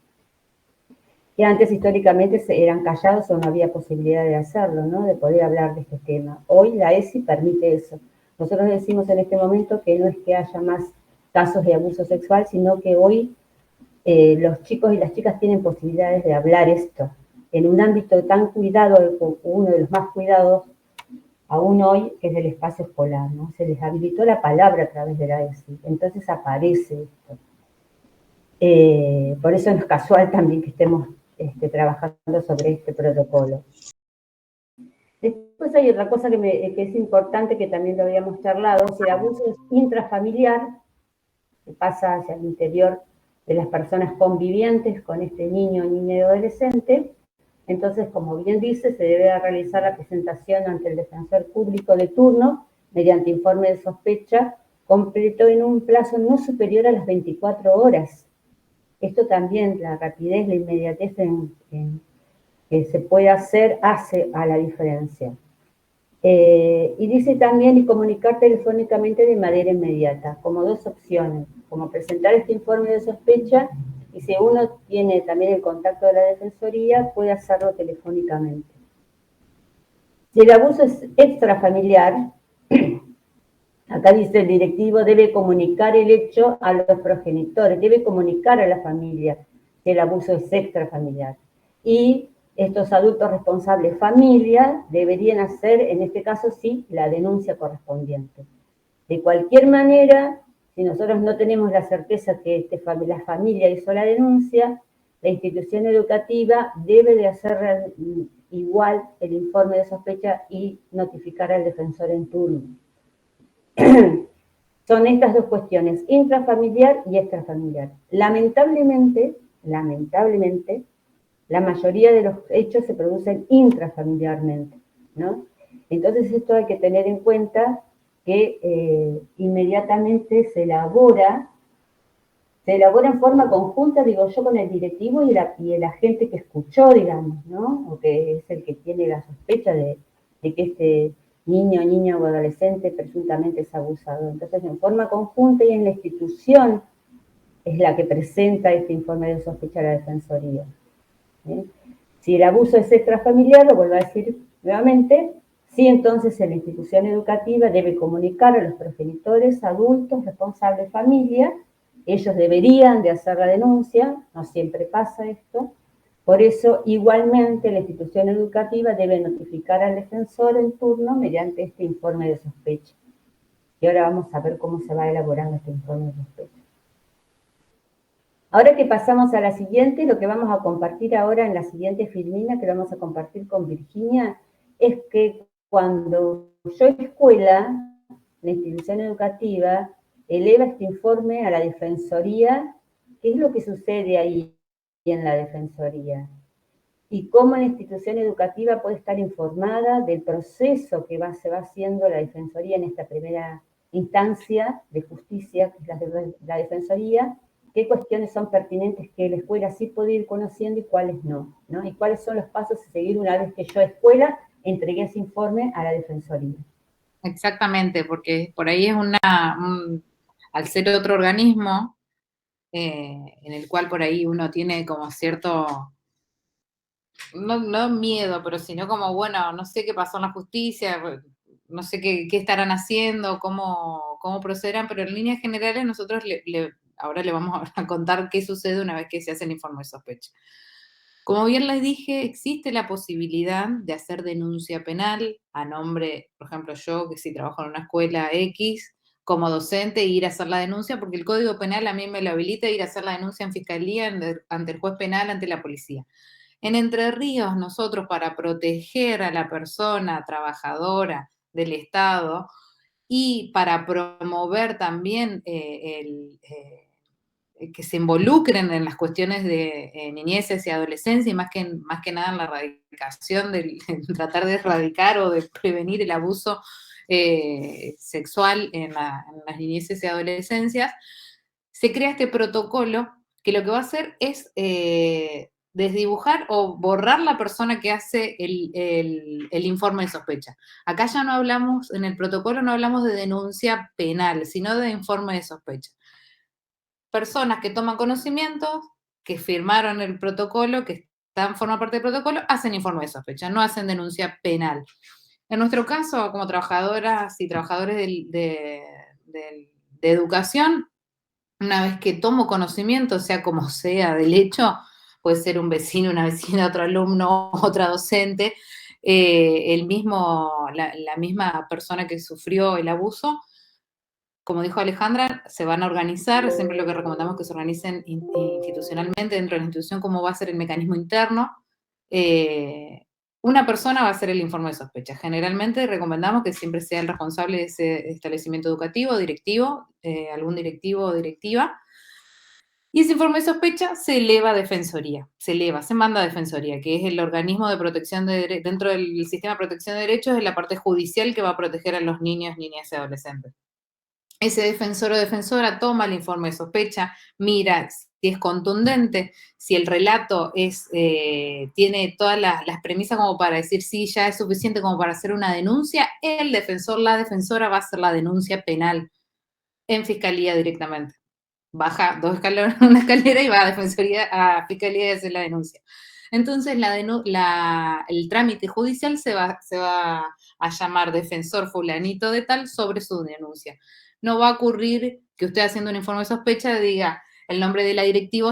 que antes históricamente eran callados o no había posibilidad de hacerlo, ¿no? De poder hablar de este tema. Hoy la ESI permite eso. Nosotros decimos en este momento que no es que haya más casos de abuso sexual, sino que hoy los chicos y las chicas tienen posibilidades de hablar esto en un ámbito tan cuidado, uno de los más cuidados aún hoy, que es el espacio escolar, ¿no? Se les habilitó la palabra a través de la ESI, entonces aparece esto. Por eso no es casual también que estemos trabajando sobre este protocolo. Después hay otra cosa que es importante, que también lo habíamos charlado, si el abuso es intrafamiliar, que pasa hacia el interior de las personas convivientes con este niño, niña y adolescente, entonces, como bien dice, se debe realizar la presentación ante el defensor público de turno, mediante informe de sospecha, completo en un plazo no superior a las 24 horas. Esto también, la rapidez, la inmediatez que se puede hacer, hace a la diferencia. Y dice también, y comunicar telefónicamente de manera inmediata, como dos opciones, como presentar este informe de sospecha, y si uno tiene también el contacto de la Defensoría, puede hacerlo telefónicamente. Si el abuso es extrafamiliar, acá dice el directivo debe comunicar el hecho a los progenitores, debe comunicar a la familia que el abuso es extrafamiliar. Y estos adultos responsables familia deberían hacer, en este caso sí, la denuncia correspondiente. De cualquier manera, si nosotros no tenemos la certeza que la familia hizo la denuncia, la institución educativa debe de hacer igual el informe de sospecha y notificar al defensor en turno. Son estas dos cuestiones, intrafamiliar y extrafamiliar. Lamentablemente, la mayoría de los hechos se producen intrafamiliarmente, ¿no? Entonces esto hay que tener en cuenta que inmediatamente se elabora en forma conjunta, digo yo, con el directivo y el agente que escuchó, digamos, ¿no? O que es el que tiene la sospecha de que este niño, niña o adolescente presuntamente es abusado. Entonces, en forma conjunta y en la institución es la que presenta este informe de sospecha a la Defensoría. ¿Sí? Si el abuso es extrafamiliar, lo vuelvo a decir nuevamente, sí, entonces en la institución educativa debe comunicar a los progenitores, adultos, responsables de familia. Ellos deberían de hacer la denuncia, no siempre pasa esto. Por eso, igualmente, la institución educativa debe notificar al defensor en turno mediante este informe de sospecha. Y ahora vamos a ver cómo se va elaborando este informe de sospecha. Ahora que pasamos a la siguiente, lo que vamos a compartir ahora en la siguiente filmina que vamos a compartir con Virginia, es que cuando yo escuela, la institución educativa, eleva este informe a la Defensoría, ¿qué es lo que sucede ahí en la Defensoría? Y cómo la institución educativa puede estar informada del proceso que se va haciendo la Defensoría en esta primera instancia de justicia, que es la Defensoría, qué cuestiones son pertinentes que la escuela sí puede ir conociendo y cuáles no, ¿no? Y cuáles son los pasos a seguir una vez que yo, escuela, entregué ese informe a la Defensoría. Exactamente, porque por ahí es al ser otro organismo, en el cual por ahí uno tiene como cierto, no miedo, pero sino como, bueno, no sé qué pasó en la justicia, no sé qué estarán haciendo, cómo procederán, pero en líneas generales nosotros ahora le vamos a contar qué sucede una vez que se hace el informe de sospecha. Como bien les dije, existe la posibilidad de hacer denuncia penal a nombre, por ejemplo, yo, que si trabajo en una escuela X, como docente, ir a hacer la denuncia, porque el Código Penal a mí me lo habilita ir a hacer la denuncia en fiscalía, ante el juez penal, ante la policía. En Entre Ríos, nosotros, para proteger a la persona trabajadora del Estado y para promover también que se involucren en las cuestiones de niñeces y adolescencia, y más que nada en la erradicación, en tratar de erradicar o de prevenir el abuso sexual en las niñeces y adolescencias, se crea este protocolo que lo que va a hacer es desdibujar o borrar la persona que hace el informe de sospecha. Acá ya no hablamos, en el protocolo no hablamos de denuncia penal, sino de informe de sospecha. Personas que toman conocimiento, que firmaron el protocolo, que forman parte del protocolo, hacen informe de sospecha, no hacen denuncia penal. En nuestro caso, como trabajadoras y trabajadores de educación, una vez que tomo conocimiento, sea como sea, del hecho, puede ser un vecino, una vecina, otro alumno, otra docente, la misma persona que sufrió el abuso, como dijo Alejandra, se van a organizar, siempre lo que recomendamos es que se organicen institucionalmente dentro de la institución, cómo va a ser el mecanismo interno. Una persona va a hacer el informe de sospecha. Generalmente recomendamos que siempre sea el responsable de ese establecimiento educativo, directivo, algún directivo o directiva. Y ese informe de sospecha se eleva a Defensoría, se manda a Defensoría, que es el organismo de protección dentro del sistema de protección de derechos, es la parte judicial que va a proteger a los niños, niñas y adolescentes. Ese defensor o defensora toma el informe de sospecha, mira si es contundente, si el relato tiene todas las premisas como para decir sí, ya es suficiente como para hacer una denuncia, el defensor, la defensora va a hacer la denuncia penal en fiscalía directamente. Baja una escalera y va a fiscalía y hace la denuncia. Entonces el trámite judicial se va a llamar defensor fulanito de tal sobre su denuncia. No va a ocurrir que usted haciendo un informe de sospecha diga el nombre de la directiva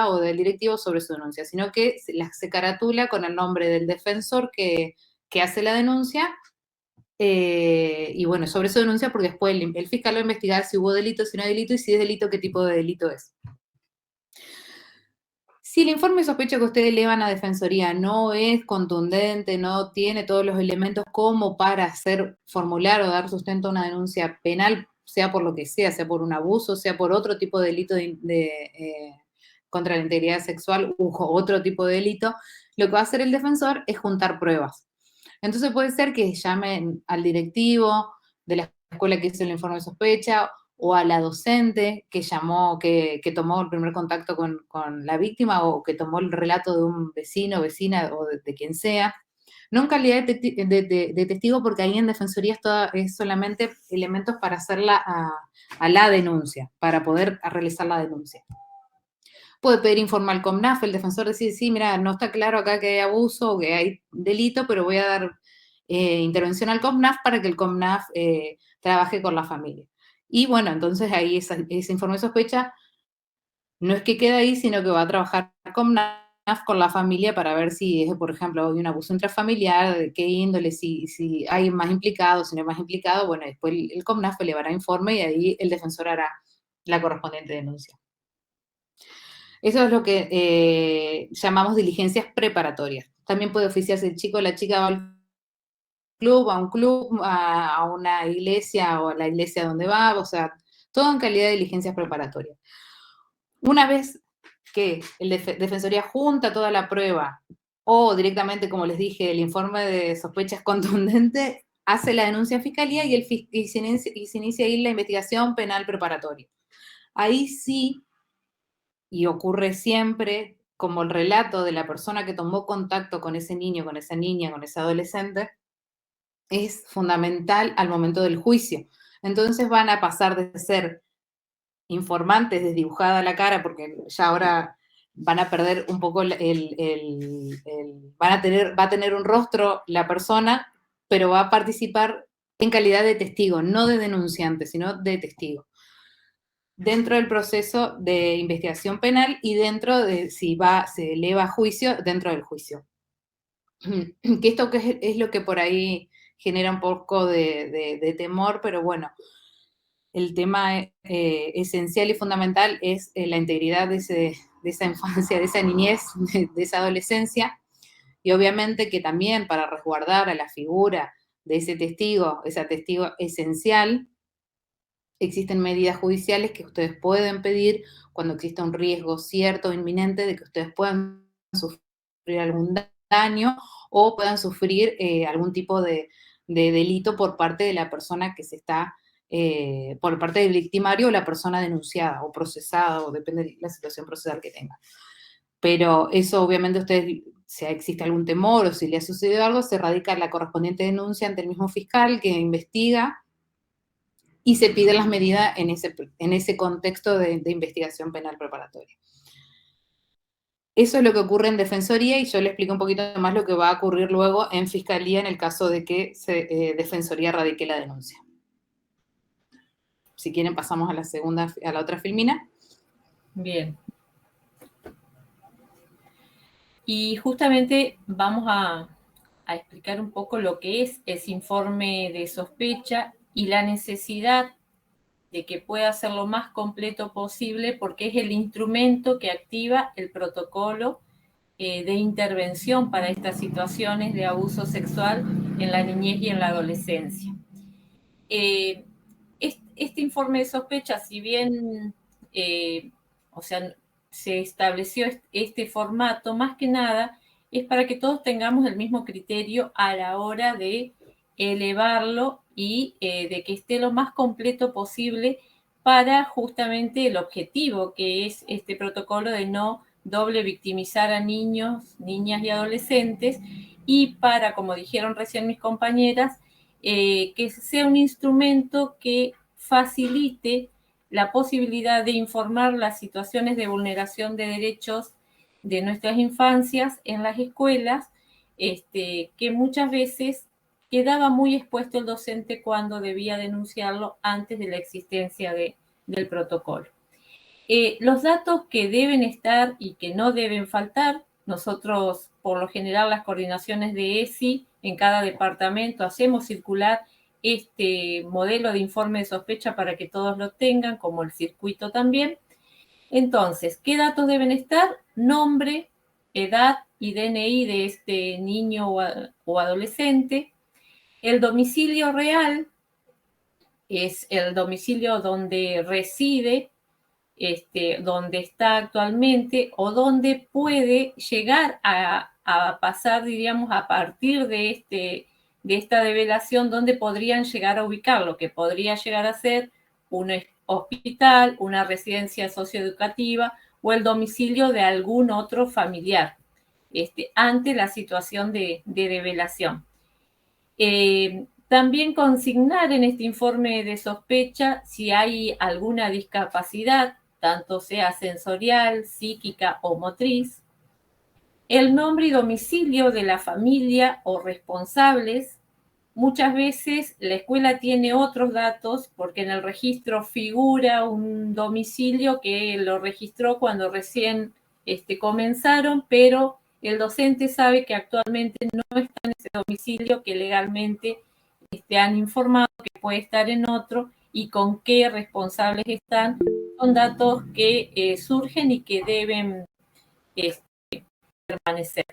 o del directivo sobre su denuncia, sino que se caratula con el nombre del defensor que hace la denuncia. Y bueno, sobre su denuncia, porque después el fiscal va a investigar si hubo delito, si no hay delito, y si es delito, qué tipo de delito es. Si el informe de sospecha que ustedes elevan a Defensoría no es contundente, no tiene todos los elementos como para formular o dar sustento a una denuncia penal, sea por lo que sea por un abuso, sea por otro tipo de delito contra la integridad sexual u otro tipo de delito, lo que va a hacer el defensor es juntar pruebas. Entonces puede ser que llamen al directivo de la escuela que hizo el informe de sospecha o a la docente que tomó el primer contacto con la víctima o que tomó el relato de un vecino, vecina o de quien sea. No en calidad de testigo, porque ahí en Defensoría es solamente elementos para hacerla a la denuncia, para poder realizar la denuncia. Puede pedir informe al COMNAF, el defensor decide, sí, mira, no está claro acá que hay abuso o que hay delito, pero voy a dar intervención al COMNAF para que el COMNAF trabaje con la familia. Y bueno, entonces ahí ese informe de sospecha no es que quede ahí, sino que va a trabajar COMNAF con la familia para ver si es, por ejemplo, hay un abuso intrafamiliar, de qué índole, si hay más implicados, si no hay más implicados, bueno, después el COMNAF elevará informe y ahí el defensor hará la correspondiente denuncia. Eso es lo que llamamos diligencias preparatorias. También puede oficiarse el chico o la chica va al club, a una iglesia o a la iglesia donde va, o sea, todo en calidad de diligencias preparatorias. Una vez que el Defensoría junta toda la prueba o directamente, como les dije, el informe de sospecha es contundente, hace la denuncia en fiscalía y se inicia ahí la investigación penal preparatoria. Ahí sí, y ocurre siempre, como el relato de la persona que tomó contacto con ese niño, con esa niña, con ese adolescente, es fundamental al momento del juicio. Entonces van a pasar de ser informantes desdibujada la cara, porque ya ahora van a perder un poco va a tener un rostro la persona, pero va a participar en calidad de testigo, no de denunciante, sino de testigo, dentro del proceso de investigación penal y dentro de si se eleva a juicio, dentro del juicio. Que esto es lo que por ahí genera un poco de temor, pero bueno, el tema esencial y fundamental es la integridad de esa infancia, de esa niñez, de esa adolescencia, y obviamente que también para resguardar a la figura de ese testigo esencial, existen medidas judiciales que ustedes pueden pedir cuando exista un riesgo cierto o inminente de que ustedes puedan sufrir algún daño o puedan sufrir algún tipo de delito por parte de la persona que se está, por parte del victimario o la persona denunciada o procesada, o depende de la situación procesal que tenga. Pero eso obviamente ustedes, si existe algún temor o si le ha sucedido algo, se radica la correspondiente denuncia ante el mismo fiscal que investiga y se piden las medidas en ese contexto de investigación penal preparatoria. Eso es lo que ocurre en Defensoría y yo le explico un poquito más lo que va a ocurrir luego en Fiscalía en el caso de que Defensoría radique la denuncia. Si quieren pasamos a la otra filmina. Bien. Y justamente vamos a explicar un poco lo que es ese informe de sospecha y la necesidad de que pueda ser lo más completo posible porque es el instrumento que activa el protocolo de intervención para estas situaciones de abuso sexual en la niñez y en la adolescencia. Este informe de sospecha, si bien se estableció este formato, más que nada es para que todos tengamos el mismo criterio a la hora de elevarlo y de que esté lo más completo posible para justamente el objetivo que es este protocolo de no doble victimizar a niños, niñas y adolescentes, y para, como dijeron recién mis compañeras, que sea un instrumento que facilite la posibilidad de informar las situaciones de vulneración de derechos de nuestras infancias en las escuelas, que muchas veces quedaba muy expuesto el docente cuando debía denunciarlo antes de la existencia del protocolo. Los datos que deben estar y que no deben faltar, nosotros por lo general las coordinaciones de ESI en cada departamento hacemos circular este modelo de informe de sospecha para que todos lo tengan, como el circuito también. Entonces, ¿qué datos deben estar? Nombre, edad y DNI de este niño o adolescente. El domicilio real es el domicilio donde reside, donde está actualmente o donde puede llegar a pasar, diríamos, a partir de esta develación, donde podrían llegar a ubicarlo, que podría llegar a ser un hospital, una residencia socioeducativa o el domicilio de algún otro familiar, ante la situación de develación. También consignar en este informe de sospecha si hay alguna discapacidad, tanto sea sensorial, psíquica o motriz, el nombre y domicilio de la familia o responsables. Muchas veces la escuela tiene otros datos porque en el registro figura un domicilio que lo registró cuando recién comenzaron, pero el docente sabe que actualmente no está en ese domicilio que legalmente han informado que puede estar en otro y con qué responsables están. Son datos que surgen y que deben permanecer.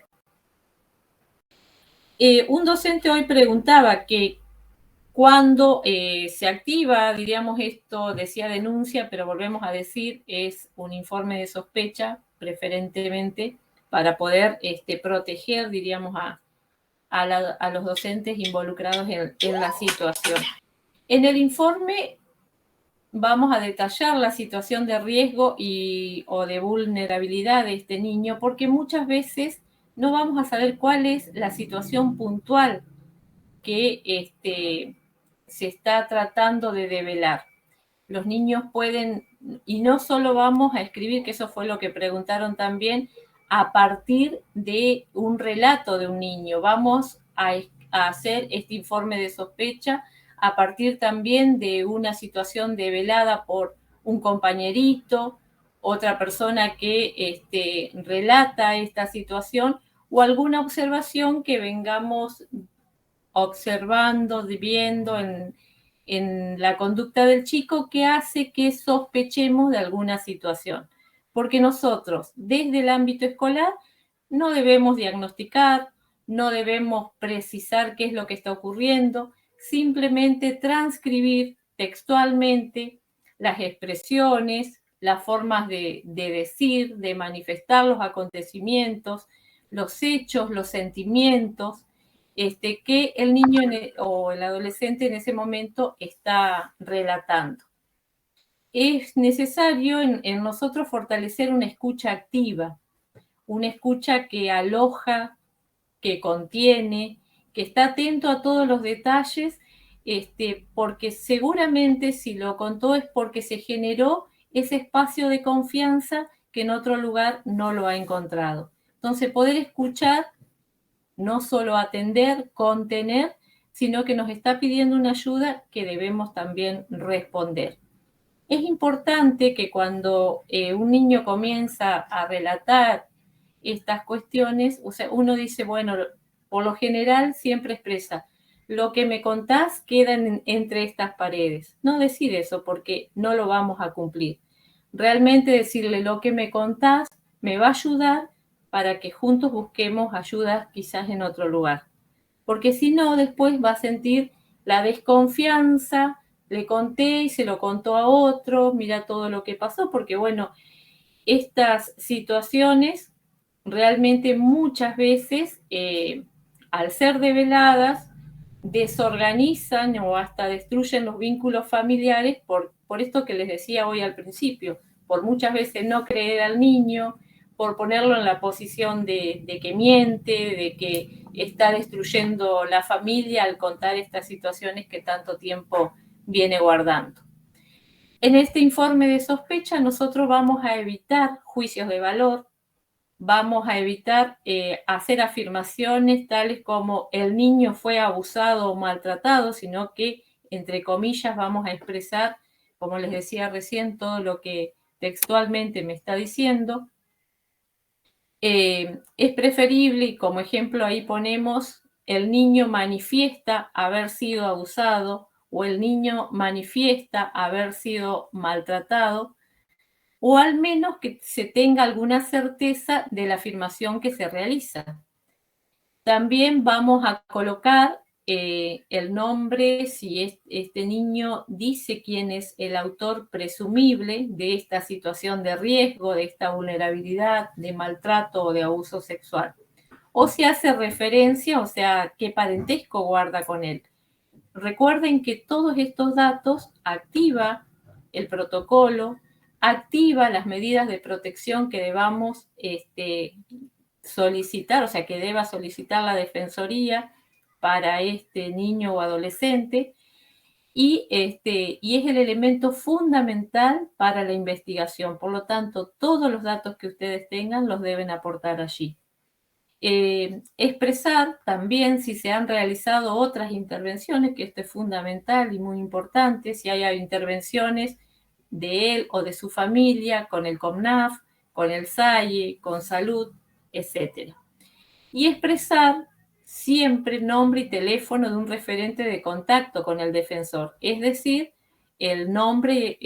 Un docente hoy preguntaba que cuando se activa, diríamos esto, decía denuncia, pero volvemos a decir, es un informe de sospecha, preferentemente, para poder proteger, diríamos, a los docentes involucrados en la situación. En el informe vamos a detallar la situación de riesgo o de vulnerabilidad de este niño, porque muchas veces no vamos a saber cuál es la situación puntual que se está tratando de develar. Los niños pueden, y no solo vamos a escribir, que eso fue lo que preguntaron también, a partir de un relato de un niño. Vamos a hacer este informe de sospecha a partir también de una situación develada por un compañerito, otra persona que relata esta situación o alguna observación que vengamos observando, viendo en la conducta del chico que hace que sospechemos de alguna situación. Porque nosotros, desde el ámbito escolar, no debemos diagnosticar, no debemos precisar qué es lo que está ocurriendo, simplemente transcribir textualmente las expresiones, las formas de decir, de manifestar los acontecimientos, los hechos, los sentimientos, que el niño o el adolescente en ese momento está relatando. Es necesario en nosotros fortalecer una escucha activa, una escucha que aloja, que contiene, que está atento a todos los detalles, porque seguramente si lo contó es porque se generó ese espacio de confianza que en otro lugar no lo ha encontrado. Entonces, poder escuchar, no solo atender, contener, sino que nos está pidiendo una ayuda que debemos también responder. Es importante que cuando un niño comienza a relatar estas cuestiones, o sea, uno dice, bueno, por lo general siempre expresa, lo que me contás queda entre estas paredes. No decir eso porque no lo vamos a cumplir. Realmente decirle lo que me contás me va a ayudar para que juntos busquemos ayuda quizás en otro lugar. Porque si no, después va a sentir la desconfianza, le conté y se lo contó a otro, mira todo lo que pasó, porque bueno, estas situaciones realmente muchas veces, al ser develadas, desorganizan o hasta destruyen los vínculos familiares por esto que les decía hoy al principio, por muchas veces no creer al niño, por ponerlo en la posición de que miente, de que está destruyendo la familia al contar estas situaciones que tanto tiempo viene guardando. En este informe de sospecha nosotros vamos a evitar juicios de valor, vamos a evitar hacer afirmaciones tales como el niño fue abusado o maltratado, sino que, entre comillas, vamos a expresar, como les decía recién, todo lo que textualmente me está diciendo. Es preferible, y como ejemplo ahí ponemos, el niño manifiesta haber sido abusado o el niño manifiesta haber sido maltratado, o al menos que se tenga alguna certeza de la afirmación que se realiza. También vamos a colocar el nombre, si este niño dice quién es el autor presumible de esta situación de riesgo, de esta vulnerabilidad, de maltrato o de abuso sexual. O si hace referencia, o sea, qué parentesco guarda con él. Recuerden que todos estos datos activa el protocolo, activa las medidas de protección que debamos solicitar, o sea, que deba solicitar la Defensoría para este niño o adolescente, y es el elemento fundamental para la investigación. Por lo tanto, todos los datos que ustedes tengan los deben aportar allí. Expresar también si se han realizado otras intervenciones, que esto es fundamental y muy importante, si hay intervenciones de él o de su familia con el CONAF, con el SAIE, con Salud, etc. Y expresar siempre nombre y teléfono de un referente de contacto con el defensor, es decir, el nombre,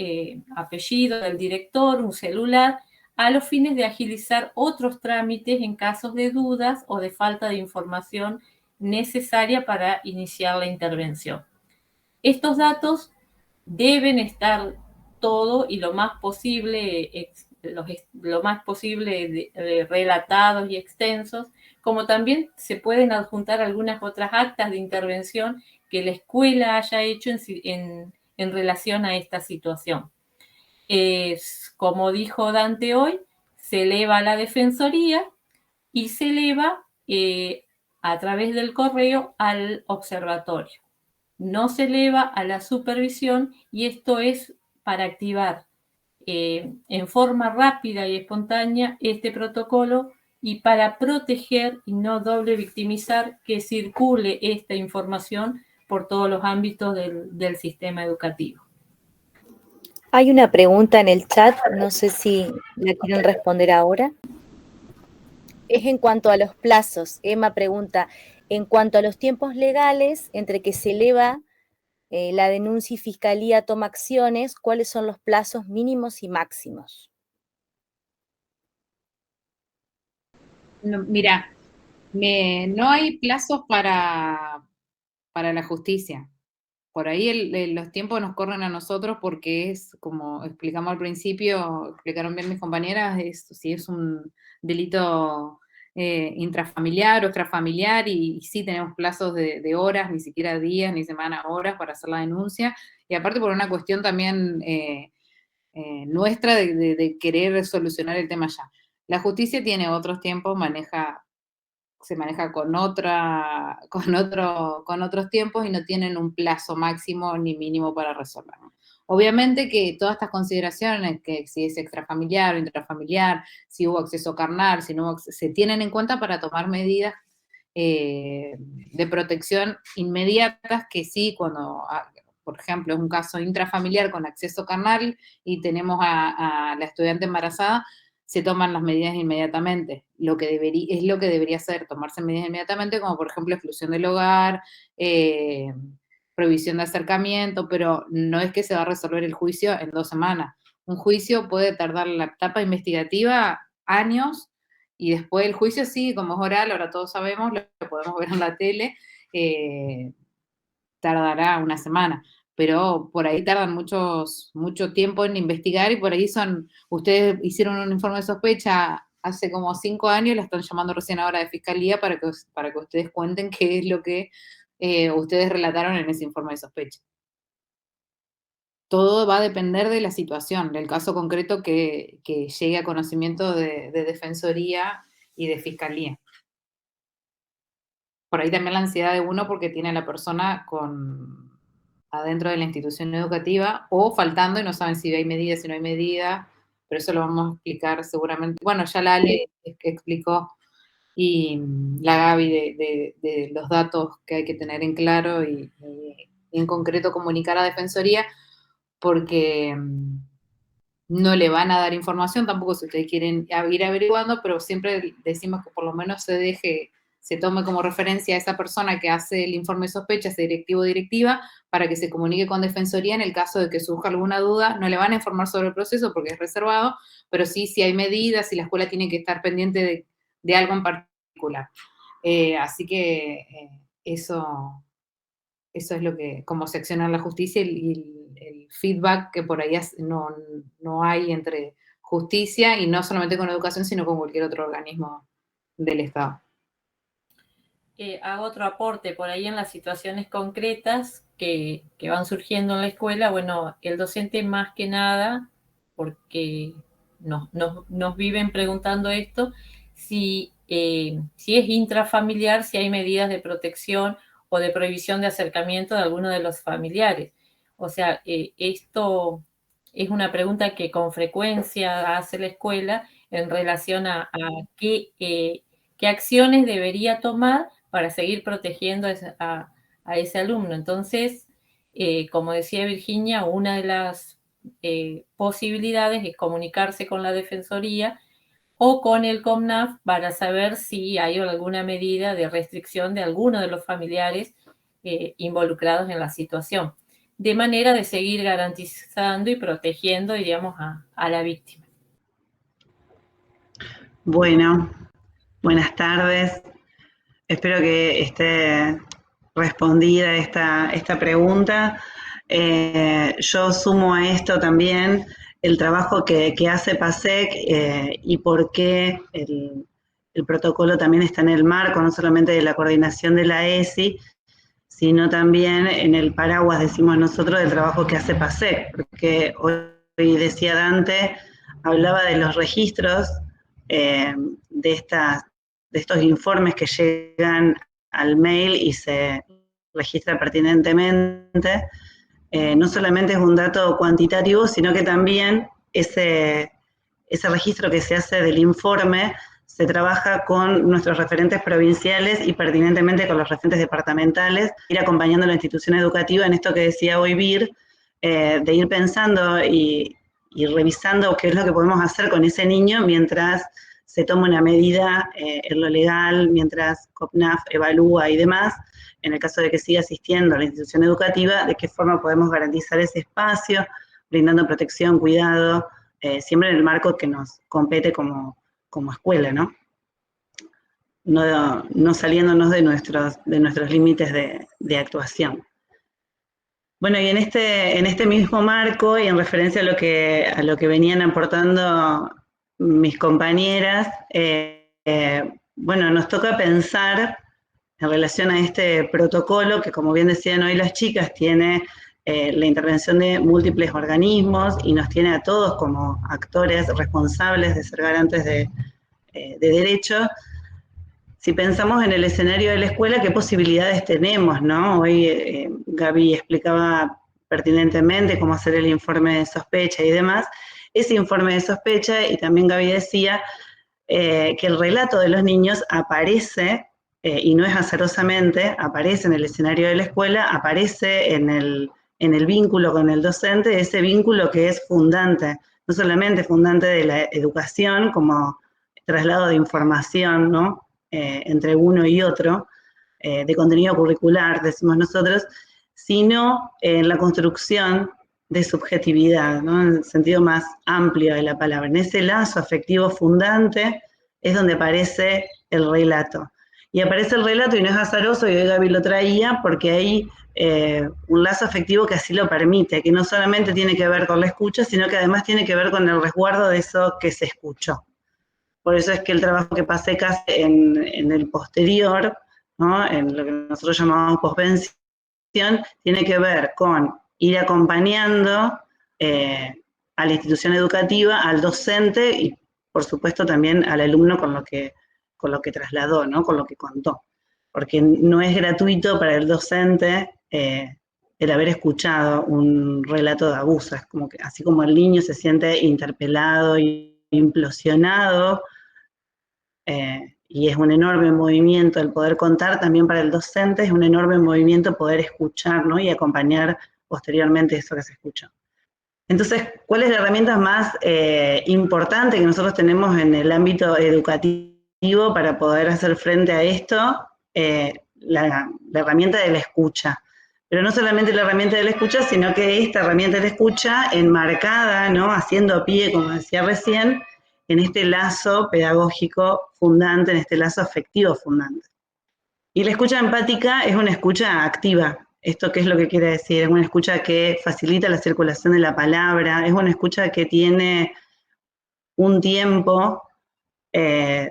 apellido del director, un celular, a los fines de agilizar otros trámites en casos de dudas o de falta de información necesaria para iniciar la intervención. Estos datos deben estar todo y lo más posible relatados y extensos, como también se pueden adjuntar algunas otras actas de intervención que la escuela haya hecho en relación a esta situación. Como dijo Dante hoy, se eleva a la Defensoría y se eleva a través del correo al observatorio. No se eleva a la supervisión, y esto es para activar en forma rápida y espontánea este protocolo y para proteger y no doble victimizar que circule esta información por todos los ámbitos del sistema educativo. Hay una pregunta en el chat, no sé si la quieren responder ahora. Es en cuanto a los plazos. Emma pregunta, en cuanto a los tiempos legales entre que se eleva la denuncia y Fiscalía toma acciones, ¿cuáles son los plazos mínimos y máximos? No, mira, no hay plazos para la justicia. Por ahí los tiempos nos corren a nosotros porque es, como explicamos al principio, explicaron bien mis compañeras, si es un delito intrafamiliar o extrafamiliar, y sí tenemos plazos de horas, ni siquiera días, ni semanas, horas para hacer la denuncia, y aparte por una cuestión también nuestra de querer solucionar el tema ya. La justicia tiene otros tiempos, se maneja con otros tiempos y no tienen un plazo máximo ni mínimo para resolverlo. Obviamente que todas estas consideraciones, que si es extrafamiliar o intrafamiliar, si hubo acceso carnal, si no hubo, se tienen en cuenta para tomar medidas de protección inmediatas, que sí, cuando, por ejemplo, es un caso intrafamiliar con acceso carnal y tenemos a la estudiante embarazada, se toman las medidas inmediatamente. Es lo que debería ser, tomarse medidas inmediatamente, como por ejemplo exclusión del hogar, prohibición de acercamiento, pero no es que se va a resolver el juicio en 2 semanas. Un juicio puede tardar la etapa investigativa años, y después el juicio sigue, como es oral, ahora todos sabemos, lo podemos ver en la tele, tardará 1 semana, pero por ahí tardan mucho tiempo en investigar, y por ahí ustedes hicieron un informe de sospecha hace como 5 años, la están llamando recién ahora de Fiscalía para que ustedes cuenten qué es lo que ustedes relataron en ese informe de sospecha. Todo va a depender de la situación, del caso concreto que llegue a conocimiento de Defensoría y de Fiscalía. Por ahí también la ansiedad de uno porque tiene a la persona adentro de la institución educativa o faltando y no saben si hay medidas, si no hay medidas, pero eso lo vamos a explicar seguramente. Bueno, ya la Ale explicó, y la Gaby de los datos que hay que tener en claro y en concreto comunicar a Defensoría, porque no le van a dar información tampoco si ustedes quieren ir averiguando, pero siempre decimos que por lo menos se tome como referencia a esa persona que hace el informe de sospecha, ese directivo o directiva, para que se comunique con Defensoría en el caso de que surja alguna duda. No le van a informar sobre el proceso porque es reservado, pero sí si hay medidas, si la escuela tiene que estar pendiente de algo en particular. Así que eso es cómo se acciona la justicia, y el feedback que por ahí no hay entre justicia, y no solamente con educación, sino con cualquier otro organismo del Estado. Hago otro aporte por ahí en las situaciones concretas que van surgiendo en la escuela. Bueno, el docente más que nada, porque nos viven preguntando esto, si es intrafamiliar, si hay medidas de protección o de prohibición de acercamiento de alguno de los familiares. O sea, esto es una pregunta que con frecuencia hace la escuela en relación a qué acciones debería tomar para seguir protegiendo a ese alumno. Entonces, como decía Virginia, una de las posibilidades es comunicarse con la Defensoría o con el CONAF para saber si hay alguna medida de restricción de alguno de los familiares involucrados en la situación, de manera de seguir garantizando y protegiendo, digamos, a la víctima. Bueno, buenas tardes. Espero que esté respondida esta pregunta. Yo sumo a esto también el trabajo que hace PASEC y por qué el protocolo también está en el marco, no solamente de la coordinación de la ESI, sino también en el paraguas, decimos nosotros, del trabajo que hace PASEC, porque hoy decía Dante, hablaba de los registros de estos informes que llegan al mail y se registra pertinentemente. No solamente es un dato cuantitativo, sino que también ese registro que se hace del informe se trabaja con nuestros referentes provinciales y pertinentemente con los referentes departamentales, ir acompañando a la institución educativa en esto que decía hoy Vir, de ir pensando y revisando qué es lo que podemos hacer con ese niño mientras se toma una medida en lo legal, mientras COPNAF evalúa y demás, en el caso de que siga asistiendo a la institución educativa, de qué forma podemos garantizar ese espacio, brindando protección, cuidado, siempre en el marco que nos compete como escuela, ¿no? No saliéndonos de nuestros límites de actuación. Bueno, y en este mismo marco, y en referencia a lo que venían aportando mis compañeras, bueno, nos toca pensar en relación a este protocolo que, como bien decían hoy las chicas, tiene la intervención de múltiples organismos y nos tiene a todos como actores responsables de ser garantes de derechos. Si pensamos en el escenario de la escuela, ¿qué posibilidades tenemos, no? Hoy Gaby explicaba pertinentemente cómo hacer el informe de sospecha y demás. Ese informe de sospecha, y también Gaby decía, que el relato de los niños aparece, y no es azarosamente, aparece en el escenario de la escuela, aparece en el vínculo con el docente, ese vínculo que es fundante, no solamente fundante de la educación como traslado de información, ¿no? Entre uno y otro, de contenido curricular, decimos nosotros, sino en la construcción de subjetividad, ¿no? En el sentido más amplio de la palabra. En ese lazo afectivo fundante es donde aparece el relato. Y aparece el relato y no es azaroso, y hoy Gaby lo traía, porque hay un lazo afectivo que así lo permite, que no solamente tiene que ver con la escucha, sino que además tiene que ver con el resguardo de eso que se escuchó. Por eso es que el trabajo que PASEC hace en el posterior, ¿no? En lo que nosotros llamamos posvención, tiene que ver con ir acompañando a la institución educativa, al docente y, por supuesto, también al alumno con lo que trasladó, ¿no? Con lo que contó. Porque no es gratuito para el docente el haber escuchado un relato de abuso. Es como que, así como el niño se siente interpelado y implosionado, y es un enorme movimiento el poder contar, también para el docente es un enorme movimiento poder escuchar, ¿no? Y acompañar posteriormente eso que se escuchó. Entonces, ¿cuál es la herramienta más importante que nosotros tenemos en el ámbito educativo para poder hacer frente a esto? La herramienta de la escucha. Pero no solamente la herramienta de la escucha, sino que esta herramienta de la escucha enmarcada, ¿no? Haciendo pie, como decía recién, en este lazo pedagógico fundante, en este lazo afectivo fundante. Y la escucha empática es una escucha activa. ¿Esto qué es lo que quiere decir? Es una escucha que facilita la circulación de la palabra, es una escucha que tiene un tiempo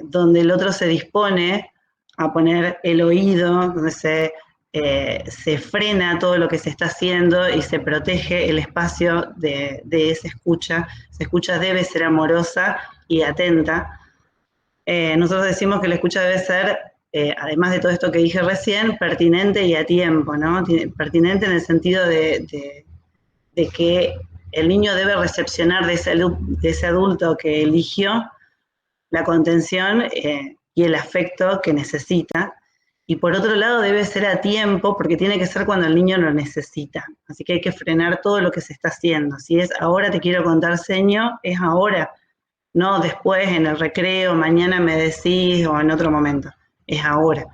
donde el otro se dispone a poner el oído, donde se frena todo lo que se está haciendo y se protege el espacio de esa escucha. Esa escucha debe ser amorosa y atenta. Nosotros decimos que la escucha debe ser, además de todo esto que dije recién, pertinente y a tiempo, ¿no? Pertinente en el sentido de que el niño debe recepcionar de ese adulto que eligió la contención y el afecto que necesita. Y por otro lado debe ser a tiempo, porque tiene que ser cuando el niño lo necesita. Así que hay que frenar todo lo que se está haciendo. Si es ahora te quiero contar, seño, es ahora. No después, en el recreo, mañana me decís, o en otro momento. Es ahora.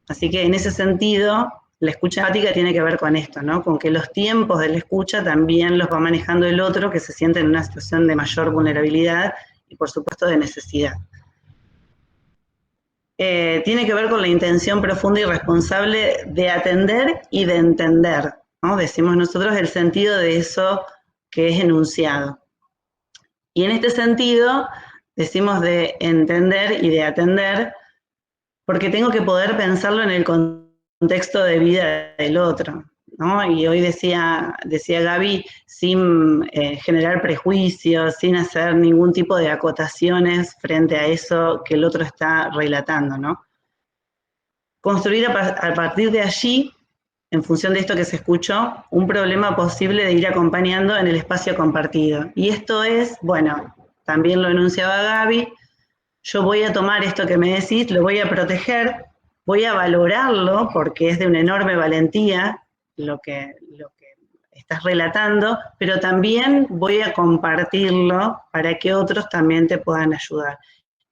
Así que en ese sentido, la escucha empática tiene que ver con esto, ¿no? Con que los tiempos de la escucha también los va manejando el otro, que se siente en una situación de mayor vulnerabilidad y, por supuesto, de necesidad. tiene que ver con la intención profunda y responsable de atender y de entender, ¿no? Decimos nosotros el sentido de eso que es enunciado. Y en este sentido, decimos de entender y de atender, porque tengo que poder pensarlo en el contexto de vida del otro, ¿no? Y hoy decía Gaby, sin generar prejuicios, sin hacer ningún tipo de acotaciones frente a eso que el otro está relatando, ¿no? Construir a partir de allí, en función de esto que se escuchó, un problema posible de ir acompañando en el espacio compartido. Y esto es, bueno, también lo enunciaba Gaby, yo voy a tomar esto que me decís, lo voy a proteger, voy a valorarlo porque es de una enorme valentía lo que estás relatando, pero también voy a compartirlo para que otros también te puedan ayudar.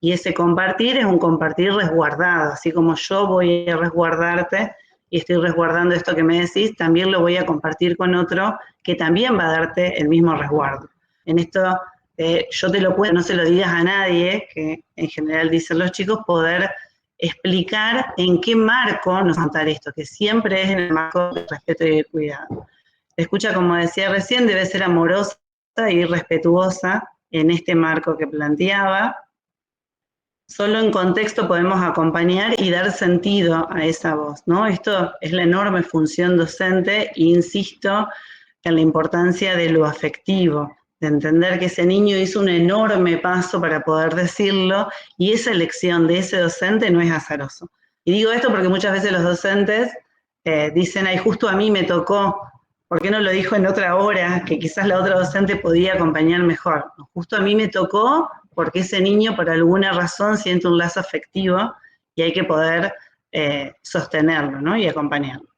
Y ese compartir es un compartir resguardado, así como yo voy a resguardarte y estoy resguardando esto que me decís, también lo voy a compartir con otro que también va a darte el mismo resguardo. En esto yo te lo cuento, no se lo digas a nadie, que en general dicen los chicos, poder explicar en qué marco nos va a contar esto, que siempre es en el marco de respeto y de cuidado. Escucha, como decía recién, debe ser amorosa y respetuosa en este marco que planteaba. Solo en contexto podemos acompañar y dar sentido a esa voz, ¿no? Esto es la enorme función docente, e insisto en la importancia de lo afectivo, de entender que ese niño hizo un enorme paso para poder decirlo y esa elección de ese docente no es azaroso. Y digo esto porque muchas veces los docentes dicen, ay, justo a mí me tocó, ¿por qué no lo dijo en otra hora? Que quizás la otra docente podía acompañar mejor. Justo a mí me tocó porque ese niño por alguna razón siente un lazo afectivo y hay que poder sostenerlo, ¿no? Y acompañarlo.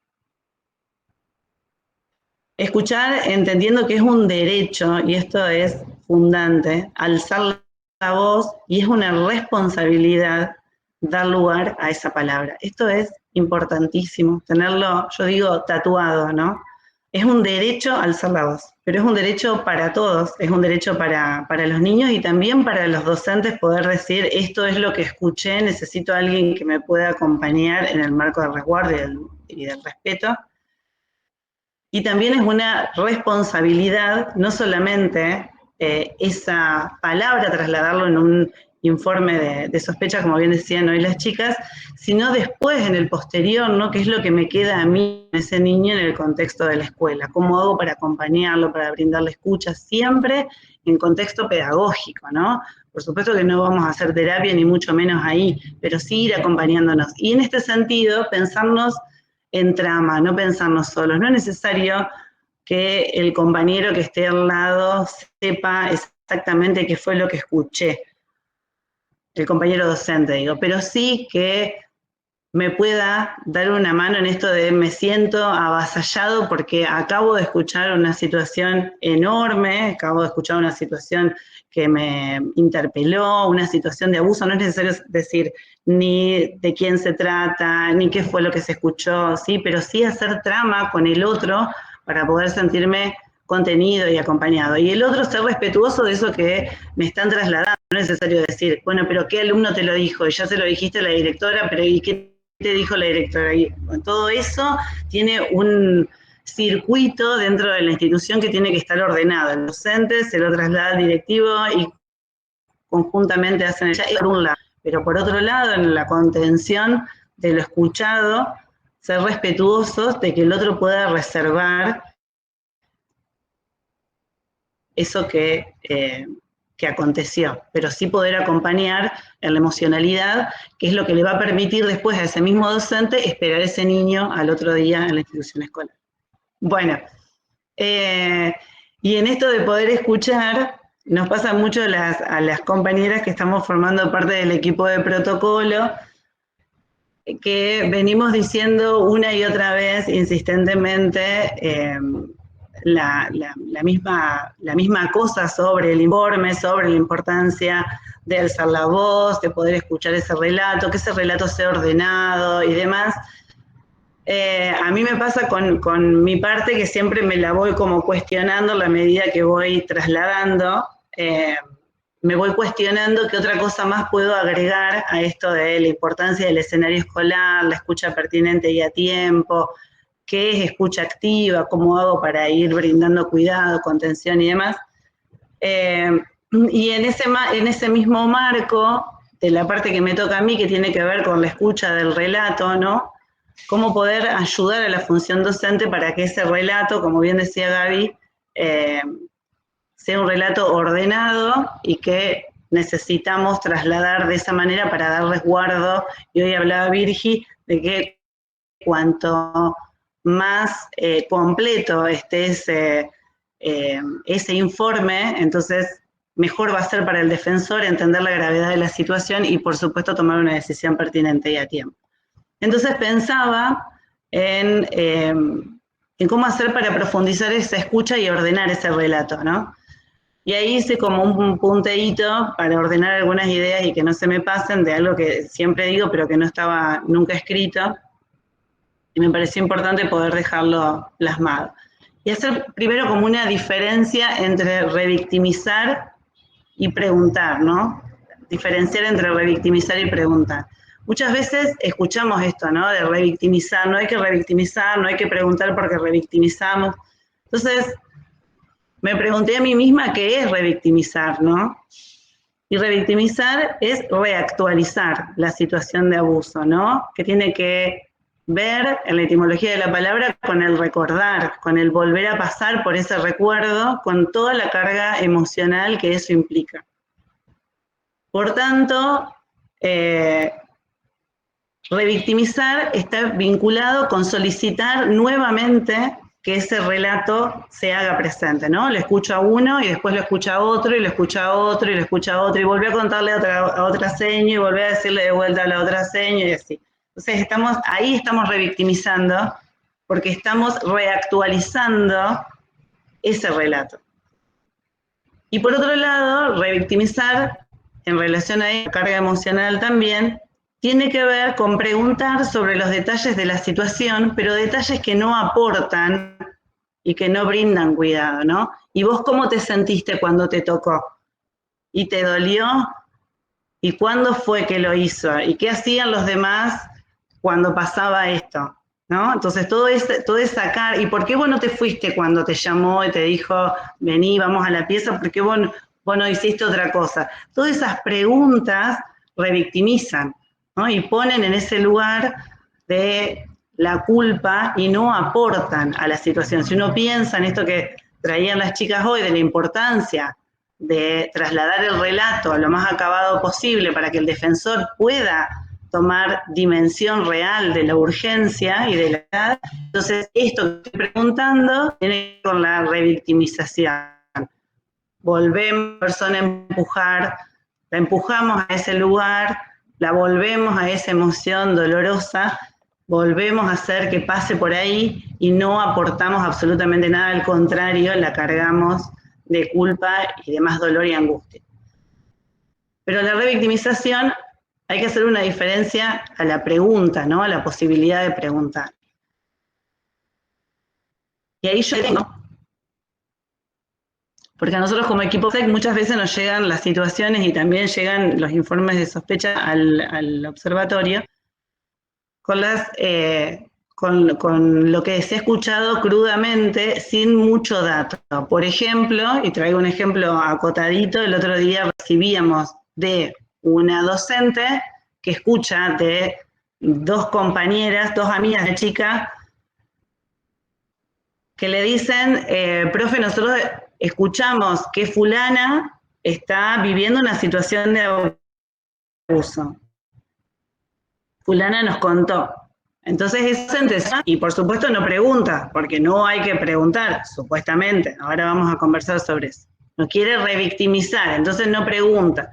Escuchar entendiendo que es un derecho, y esto es fundante, alzar la voz, y es una responsabilidad dar lugar a esa palabra. Esto es importantísimo, tenerlo, yo digo, tatuado, ¿no? Es un derecho alzar la voz, pero es un derecho para todos, es un derecho para los niños y también para los docentes poder decir, esto es lo que escuché, necesito a alguien que me pueda acompañar en el marco del resguardo y del respeto. Y también es una responsabilidad, no solamente esa palabra, trasladarlo en un informe de sospecha, como bien decían hoy las chicas, sino después, en el posterior, ¿no? ¿Qué es lo que me queda a mí, a ese niño, en el contexto de la escuela? ¿Cómo hago para acompañarlo, para brindarle escucha? Siempre en contexto pedagógico, ¿no? Por supuesto que no vamos a hacer terapia, ni mucho menos ahí, pero sí ir acompañándonos. Y en este sentido, pensarnos en trama, no pensarnos solos. No es necesario que el compañero que esté al lado sepa exactamente qué fue lo que escuché, el compañero docente, digo, pero sí que me pueda dar una mano en esto de me siento avasallado porque acabo de escuchar una situación enorme, acabo de escuchar una situación que me interpeló, una situación de abuso. No es necesario decir ni de quién se trata, ni qué fue lo que se escuchó, ¿sí? Pero sí hacer trama con el otro para poder sentirme contenido y acompañado. Y el otro ser respetuoso de eso que me están trasladando. No es necesario decir, bueno, pero ¿qué alumno te lo dijo? Y ya se lo dijiste a la directora, pero ¿y qué te dijo la directora? Y todo eso tiene un circuito dentro de la institución que tiene que estar ordenado. El docente se lo traslada al directivo y conjuntamente hacen el por un lado. Pero por otro lado, en la contención de lo escuchado, ser respetuosos de que el otro pueda reservar eso que aconteció, pero sí poder acompañar en la emocionalidad, que es lo que le va a permitir después a ese mismo docente esperar a ese niño al otro día en la institución escolar. Bueno, y en esto de poder escuchar, nos pasa mucho a las compañeras que estamos formando parte del equipo de protocolo, que venimos diciendo una y otra vez insistentemente la misma cosa sobre el informe, sobre la importancia de alzar la voz, de poder escuchar ese relato, que ese relato sea ordenado y demás. A mí me pasa con mi parte que siempre me la voy como cuestionando a la medida que voy trasladando. me voy cuestionando qué otra cosa más puedo agregar a esto de la importancia del escenario escolar, la escucha pertinente y a tiempo, qué es escucha activa, cómo hago para ir brindando cuidado, contención y demás. Y en ese mismo marco, de la parte que me toca a mí, que tiene que ver con la escucha del relato, ¿no? Cómo poder ayudar a la función docente para que ese relato, como bien decía Gaby, sea un relato ordenado y que necesitamos trasladar de esa manera para dar resguardo. Y hoy hablaba Virgi de que cuanto más completo esté ese informe, entonces mejor va a ser para el defensor entender la gravedad de la situación y por supuesto tomar una decisión pertinente y a tiempo. Entonces pensaba en cómo hacer para profundizar esa escucha y ordenar ese relato, ¿no? Y ahí hice como un punteíto para ordenar algunas ideas y que no se me pasen de algo que siempre digo pero que no estaba nunca escrito. Y me pareció importante poder dejarlo plasmado. Y hacer primero como una diferencia entre revictimizar y preguntar, ¿no? Diferenciar entre revictimizar y preguntar. Muchas veces escuchamos esto, ¿no? De revictimizar, no hay que revictimizar, no hay que preguntar porque revictimizamos. Entonces, me pregunté a mí misma qué es revictimizar, ¿no? Y revictimizar es reactualizar la situación de abuso, ¿no? Que tiene que ver en la etimología de la palabra con el recordar, con el volver a pasar por ese recuerdo, con toda la carga emocional que eso implica. Por tanto, revictimizar está vinculado con solicitar nuevamente que ese relato se haga presente, ¿no? Lo escucho a uno y después lo escucha a otro y lo escucha a otro y lo escucha a otro y volví a contarle a otra seña y volví a decirle de vuelta a la otra seña y así. Entonces ahí estamos revictimizando porque estamos reactualizando ese relato. Y por otro lado, revictimizar en relación a la carga emocional también tiene que ver con preguntar sobre los detalles de la situación, pero detalles que no aportan y que no brindan cuidado, ¿no? ¿Y vos cómo te sentiste cuando te tocó? ¿Y te dolió? ¿Y cuándo fue que lo hizo? ¿Y qué hacían los demás cuando pasaba esto? ¿No? Entonces, todo es sacar, ¿y por qué vos no te fuiste cuando te llamó y te dijo, vení, vamos a la pieza? ¿Por qué vos no hiciste otra cosa? Todas esas preguntas revictimizan, ¿no? Y ponen en ese lugar de la culpa y no aportan a la situación. Si uno piensa en esto que traían las chicas hoy, de la importancia de trasladar el relato lo más acabado posible para que el defensor pueda tomar dimensión real de la urgencia y de la edad. Entonces, esto que estoy preguntando tiene que ver con la revictimización. Volvemos a la persona a empujar, la empujamos a ese lugar, la volvemos a esa emoción dolorosa, volvemos a hacer que pase por ahí y no aportamos absolutamente nada, al contrario, la cargamos de culpa y de más dolor y angustia. Pero la revictimización hay que hacer una diferencia a la pregunta, ¿no? A la posibilidad de preguntar. Y ahí yo tengo, porque a nosotros como equipo SEC muchas veces nos llegan las situaciones y también llegan los informes de sospecha al observatorio con lo que se ha escuchado crudamente, sin mucho dato. Por ejemplo, y traigo un ejemplo acotadito, el otro día recibíamos de una docente que escucha de dos compañeras, dos amigas de chica, que le dicen, profe, nosotros escuchamos que fulana está viviendo una situación de abuso. Fulana nos contó. Entonces es docente, y por supuesto no pregunta, porque no hay que preguntar, supuestamente. Ahora vamos a conversar sobre eso. No quiere revictimizar, entonces no pregunta.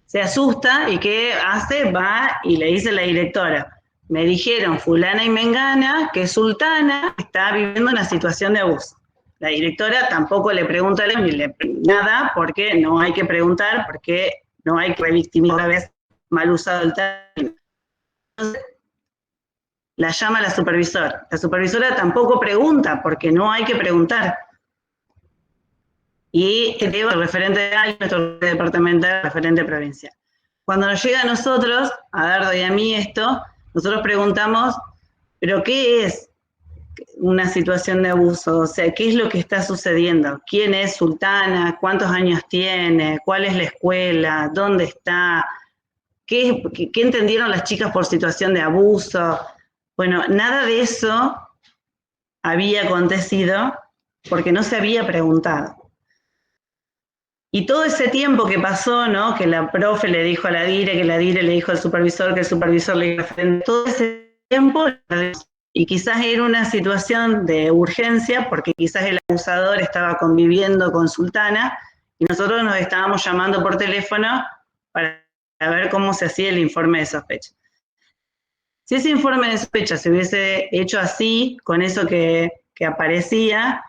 Se asusta y ¿qué hace? Va y le dice a la directora, me dijeron fulana y mengana que Sultana está viviendo una situación de abuso. La directora tampoco le pregunta nada porque no hay que preguntar, porque no hay que revictimizar, una vez mal usado el término. Entonces, la llama la supervisora. La supervisora tampoco pregunta porque no hay que preguntar. y el referente de área, nuestro departamental, referente provincial. Cuando nos llega a nosotros, a Dardo y a mí esto, nosotros preguntamos, ¿pero qué es una situación de abuso? O sea, ¿qué es lo que está sucediendo? ¿Quién es Sultana? ¿Cuántos años tiene? ¿Cuál es la escuela? ¿Dónde está? ¿Qué entendieron las chicas por situación de abuso? Bueno, nada de eso había acontecido porque no se había preguntado. Y todo ese tiempo que pasó, ¿no? Que la profe le dijo a la dire, que la dire le dijo al supervisor, que el supervisor le dijo al frente, todo ese tiempo, y quizás era una situación de urgencia, porque quizás el abusador estaba conviviendo con Sultana, y nosotros nos estábamos llamando por teléfono para ver cómo se hacía el informe de sospecha. Si ese informe de sospecha se hubiese hecho así, con eso que aparecía,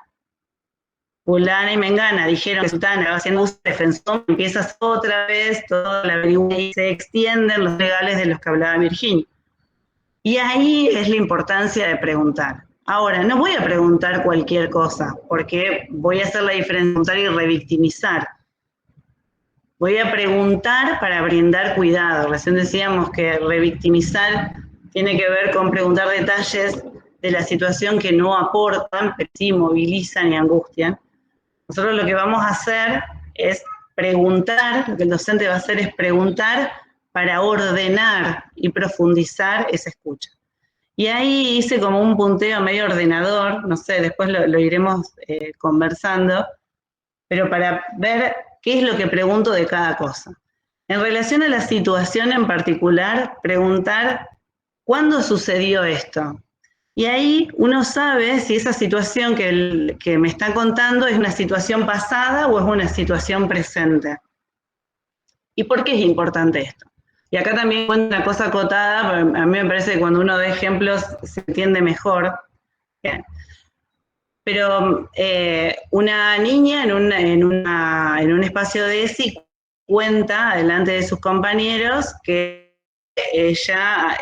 Fulana y Mengana dijeron que Sultana estaba haciendo uso de defensor, empiezas otra vez, toda la averiguación y se extienden los legales de los que hablaba Virginia. Y ahí es la importancia de preguntar. Ahora, no voy a preguntar cualquier cosa, porque voy a hacer la diferencia, preguntar y revictimizar. Voy a preguntar para brindar cuidado. Recién decíamos que revictimizar tiene que ver con preguntar detalles de la situación que no aportan, pero sí movilizan y angustian. Nosotros lo que vamos a hacer es preguntar, lo que el docente va a hacer es preguntar para ordenar y profundizar esa escucha. Y ahí hice como un punteo medio ordenador, no sé, después lo iremos conversando, pero para ver qué es lo que pregunto de cada cosa. En relación a la situación en particular, preguntar ¿cuándo sucedió esto? Y ahí uno sabe si esa situación que me está contando es una situación pasada o es una situación presente. ¿Y por qué es importante esto? Y acá también cuento una cosa acotada, a mí me parece que cuando uno ve ejemplos se entiende mejor. Bien. Pero una niña en un espacio de ESI cuenta delante de sus compañeros que ella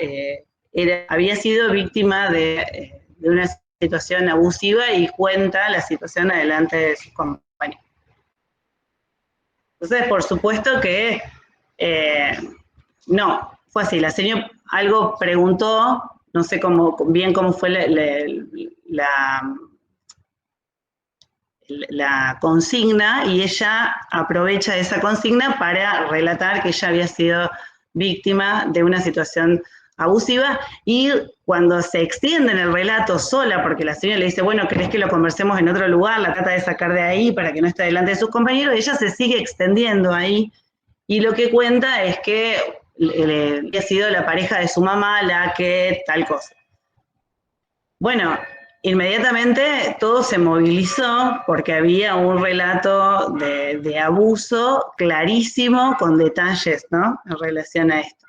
había sido víctima de una situación abusiva y cuenta la situación adelante de sus compañeros. Entonces, por supuesto que no, fue así. La señora algo preguntó, no sé bien cómo fue la consigna, y ella aprovecha esa consigna para relatar que ella había sido víctima de una situación abusiva, y cuando se extiende en el relato sola, porque la señora le dice, bueno, ¿querés que lo conversemos en otro lugar? La trata de sacar de ahí para que no esté delante de sus compañeros, ella se sigue extendiendo ahí, y lo que cuenta es que había sido la pareja de su mamá la que tal cosa. Bueno, inmediatamente todo se movilizó porque había un relato de abuso clarísimo con detalles, ¿no? En relación a esto.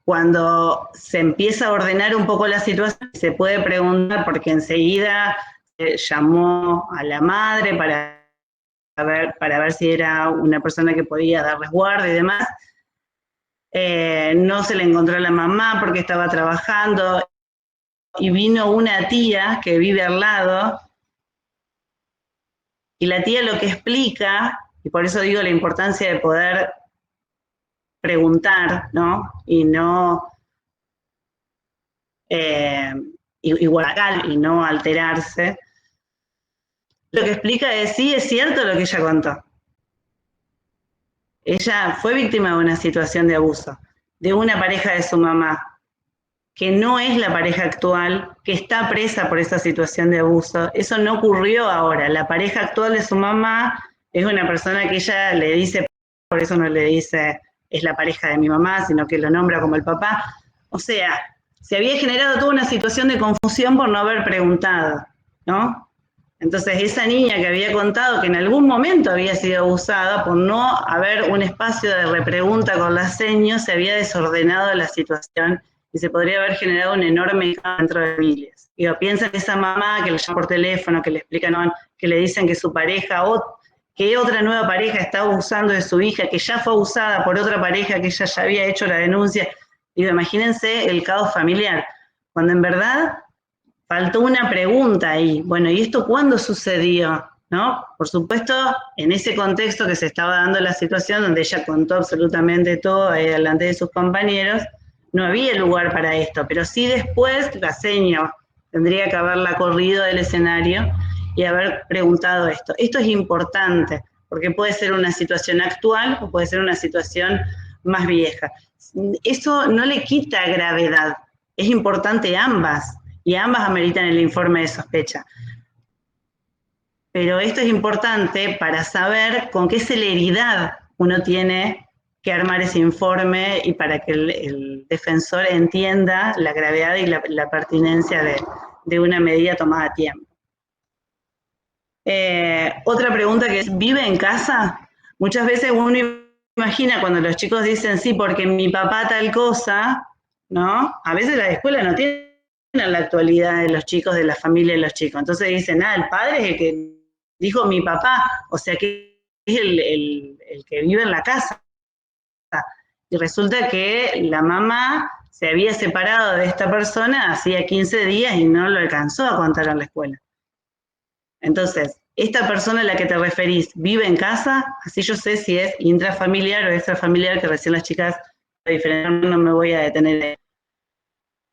Cuando se empieza a ordenar un poco la situación, se puede preguntar, porque enseguida llamó a la madre para ver si era una persona que podía dar resguardo y demás. No se le encontró a la mamá porque estaba trabajando, y vino una tía que vive al lado, y la tía lo que explica, y por eso digo la importancia de poder preguntar, ¿no? Y no igual y no alterarse, lo que explica es, sí, es cierto lo que ella contó. Ella fue víctima de una situación de abuso, de una pareja de su mamá, que no es la pareja actual, que está presa por esa situación de abuso. Eso no ocurrió ahora. La pareja actual de su mamá es una persona que ella le dice, por eso no le dice es la pareja de mi mamá, sino que lo nombra como el papá. O sea, se había generado toda una situación de confusión por no haber preguntado, ¿no? Entonces, esa niña que había contado que en algún momento había sido abusada, por no haber un espacio de repregunta con las señas, se había desordenado la situación y se podría haber generado un enorme caos dentro de familias. Digo, piensa en esa mamá que le llama por teléfono, que le explican, que le dicen que su pareja, que otra nueva pareja está abusando de su hija, que ya fue abusada por otra pareja, que ella ya había hecho la denuncia. Digo, imagínense el caos familiar, cuando en verdad faltó una pregunta ahí. Bueno, ¿y esto cuándo sucedió? ¿no? Por supuesto, en ese contexto que se estaba dando la situación, donde ella contó absolutamente todo ahí delante de sus compañeros, no había lugar para esto, pero sí después la seño tendría que haberla corrido del escenario y haber preguntado esto. Esto es importante, porque puede ser una situación actual o puede ser una situación más vieja. Eso no le quita gravedad, es importante ambas, y ambas ameritan el informe de sospecha. Pero esto es importante para saber con qué celeridad uno tiene que armar ese informe y para que el defensor entienda la gravedad y la pertinencia de una medida tomada a tiempo. Otra pregunta que es, ¿vive en casa? Muchas veces uno imagina cuando los chicos dicen, sí, porque mi papá tal cosa, ¿no? A veces las escuelas no tienen la actualidad de los chicos, de la familia de los chicos. Entonces dicen, el padre es el que dijo mi papá, o sea que es el que vive en la casa. Y resulta que la mamá se había separado de esta persona hacía 15 días y no lo alcanzó a contar en la escuela. Entonces, esta persona a la que te referís, ¿vive en casa? Así yo sé si es intrafamiliar o extrafamiliar, que recién las chicas lo diferenciaron, no me voy a detener ahí.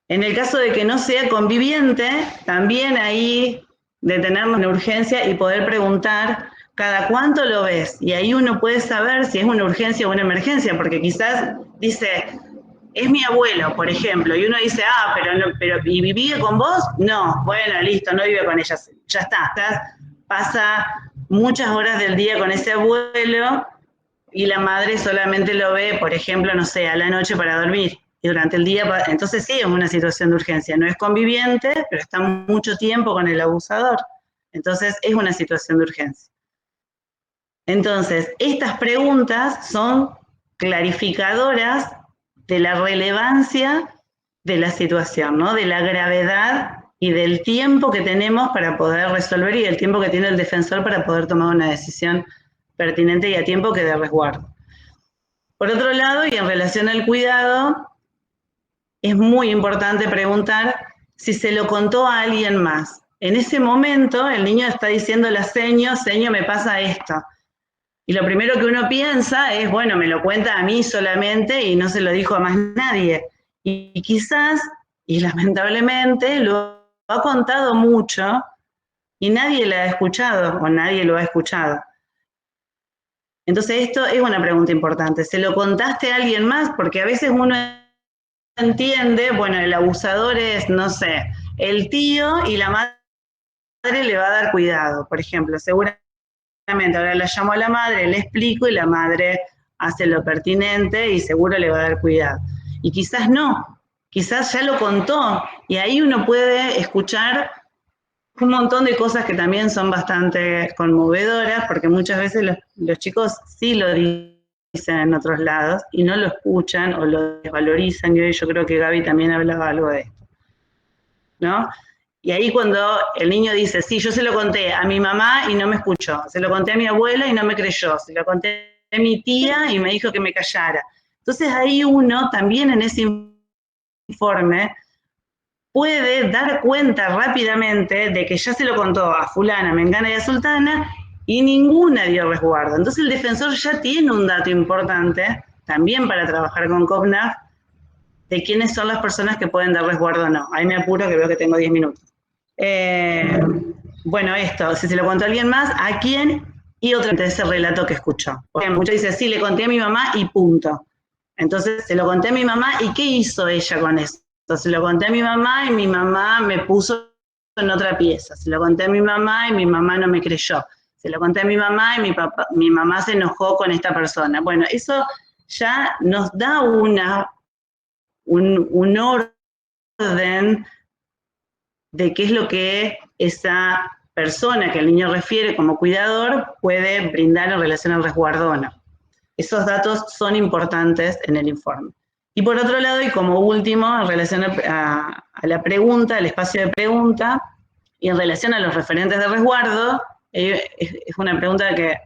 En el caso de que no sea conviviente, también ahí detenernos en urgencia y poder preguntar cada cuánto lo ves. Y ahí uno puede saber si es una urgencia o una emergencia, porque quizás dice, es mi abuelo, por ejemplo, y uno dice, pero ¿y vive con vos? No, bueno, listo, no vive con ella, ya está, pasa muchas horas del día con ese abuelo y la madre solamente lo ve, por ejemplo, no sé, a la noche para dormir. Y durante el día, entonces sí, es una situación de urgencia. No es conviviente, pero está mucho tiempo con el abusador. Entonces es una situación de urgencia. Entonces, estas preguntas son clarificadoras de la relevancia de la situación, ¿no? De la gravedad y del tiempo que tenemos para poder resolver y del tiempo que tiene el defensor para poder tomar una decisión pertinente y a tiempo que de resguardo. Por otro lado, y en relación al cuidado, es muy importante preguntar si se lo contó a alguien más. En ese momento, el niño está diciendo la seño, me pasa esto. Y lo primero que uno piensa es, bueno, me lo cuenta a mí solamente y no se lo dijo a más nadie. Y quizás, y lamentablemente, lo ha contado mucho y nadie le ha escuchado o nadie lo ha escuchado. Entonces esto es una pregunta importante. ¿Se lo contaste a alguien más? Porque a veces uno entiende, bueno, el abusador es, no sé, el tío y la madre le va a dar cuidado, por ejemplo, seguramente ahora la llamo a la madre, le explico y la madre hace lo pertinente y seguro le va a dar cuidado. Y quizás no, quizás ya lo contó y ahí uno puede escuchar un montón de cosas que también son bastante conmovedoras, porque muchas veces los chicos sí lo dicen en otros lados y no lo escuchan o lo desvalorizan, y yo creo que Gaby también hablaba algo de esto, ¿no? Y ahí cuando el niño dice, sí, yo se lo conté a mi mamá y no me escuchó, se lo conté a mi abuela y no me creyó, se lo conté a mi tía y me dijo que me callara. Entonces ahí uno también en ese informe puede dar cuenta rápidamente de que ya se lo contó a fulana, mengana y a sultana y ninguna dio resguardo. Entonces el defensor ya tiene un dato importante, también para trabajar con COPNAF, de quiénes son las personas que pueden dar resguardo o no. Ahí me apuro que veo que tengo 10 minutos. Bueno, esto, si se lo contó a alguien más, ¿a quién? Y otra de ese relato que escuchó. Porque muchos dicen, sí, le conté a mi mamá y punto. Entonces, se lo conté a mi mamá y ¿qué hizo ella con eso? Entonces, se lo conté a mi mamá y mi mamá me puso en otra pieza. Se lo conté a mi mamá y mi mamá no me creyó. Se lo conté a mi mamá y mi mamá se enojó con esta persona. Bueno, eso ya nos da un orden de qué es lo que esa persona que el niño refiere como cuidador puede brindar en relación al resguardo o no. Esos datos son importantes en el informe. Y por otro lado, y como último, en relación a la pregunta, el espacio de pregunta, y en relación a los referentes de resguardo, es una pregunta que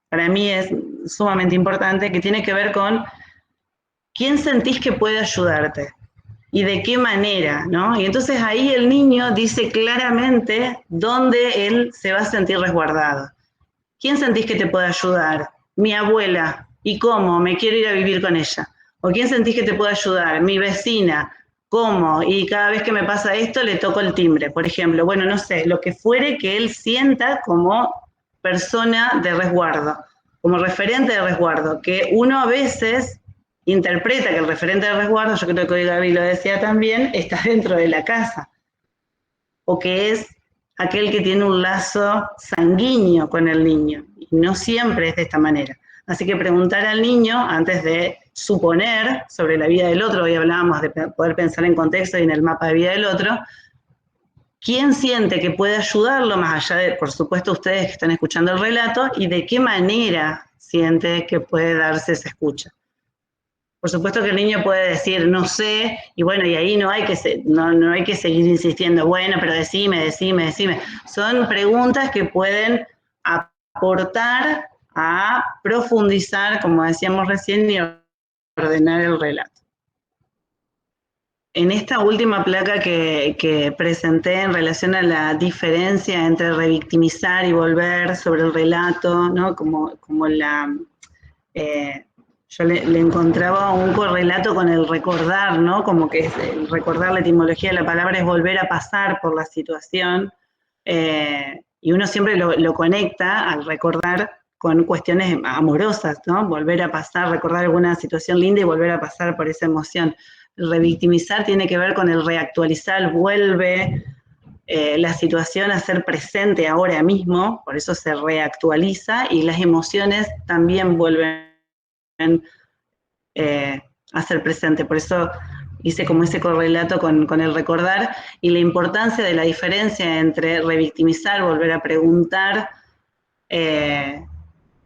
para mí es sumamente importante, que tiene que ver con ¿quién sentís que puede ayudarte? y de qué manera, ¿no? Y entonces ahí el niño dice claramente dónde él se va a sentir resguardado. ¿Quién sentís que te puede ayudar? Mi abuela. ¿Y cómo? Me quiero ir a vivir con ella. ¿O quién sentís que te puede ayudar? Mi vecina. ¿Cómo? Y cada vez que me pasa esto le toco el timbre, por ejemplo. Bueno, no sé, lo que fuere que él sienta como persona de resguardo, como referente de resguardo, que uno a veces interpreta que el referente de resguardo, yo creo que hoy Gaby lo decía también, está dentro de la casa, o que es aquel que tiene un lazo sanguíneo con el niño, y no siempre es de esta manera. Así que preguntar al niño, antes de suponer sobre la vida del otro, hoy hablábamos de poder pensar en contexto y en el mapa de vida del otro, ¿quién siente que puede ayudarlo, más allá de, por supuesto, ustedes que están escuchando el relato, y de qué manera siente que puede darse esa escucha? Por supuesto que el niño puede decir, no sé, y bueno, y ahí no hay que seguir insistiendo, bueno, pero decime. Son preguntas que pueden aportar a profundizar, como decíamos recién, y ordenar el relato. En esta última placa que presenté en relación a la diferencia entre revictimizar y volver sobre el relato, ¿no? Como la... yo le encontraba un correlato con el recordar, ¿no? Como que es el recordar, la etimología de la palabra es volver a pasar por la situación, y uno siempre lo conecta al recordar con cuestiones amorosas, ¿no? Volver a pasar, recordar alguna situación linda y volver a pasar por esa emoción. Revictimizar tiene que ver con el reactualizar, vuelve la situación a ser presente ahora mismo, por eso se reactualiza, y las emociones también vuelven a ser presente. Por eso hice como ese correlato con el recordar y la importancia de la diferencia entre revictimizar, volver a preguntar,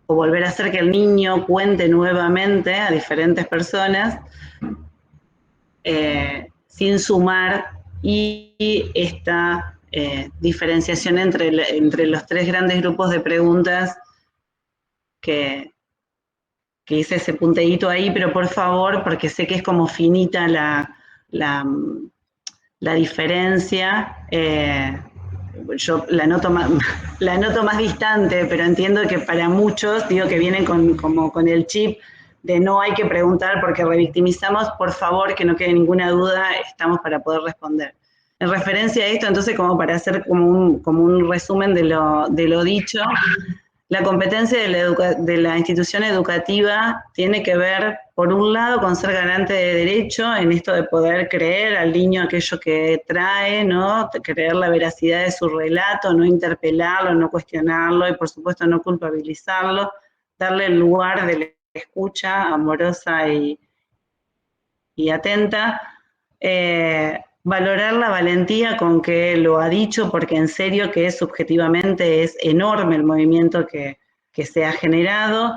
o volver a hacer que el niño cuente nuevamente a diferentes personas, sin sumar, y esta diferenciación entre los tres grandes grupos de preguntas que hice ese punteíto ahí, pero por favor, porque sé que es como finita la diferencia, yo la noto más distante, pero entiendo que para muchos, digo, que vienen como con el chip de no hay que preguntar porque revictimizamos, por favor, que no quede ninguna duda, estamos para poder responder. En referencia a esto, entonces, como para hacer como un resumen de lo dicho, la competencia de la institución educativa tiene que ver, por un lado, con ser garante de derecho, en esto de poder creer al niño aquello que trae, ¿no? Creer la veracidad de su relato, no interpelarlo, no cuestionarlo, y por supuesto no culpabilizarlo, darle el lugar de la escucha amorosa y atenta, valorar la valentía con que lo ha dicho, porque en serio que subjetivamente es enorme el movimiento que se ha generado,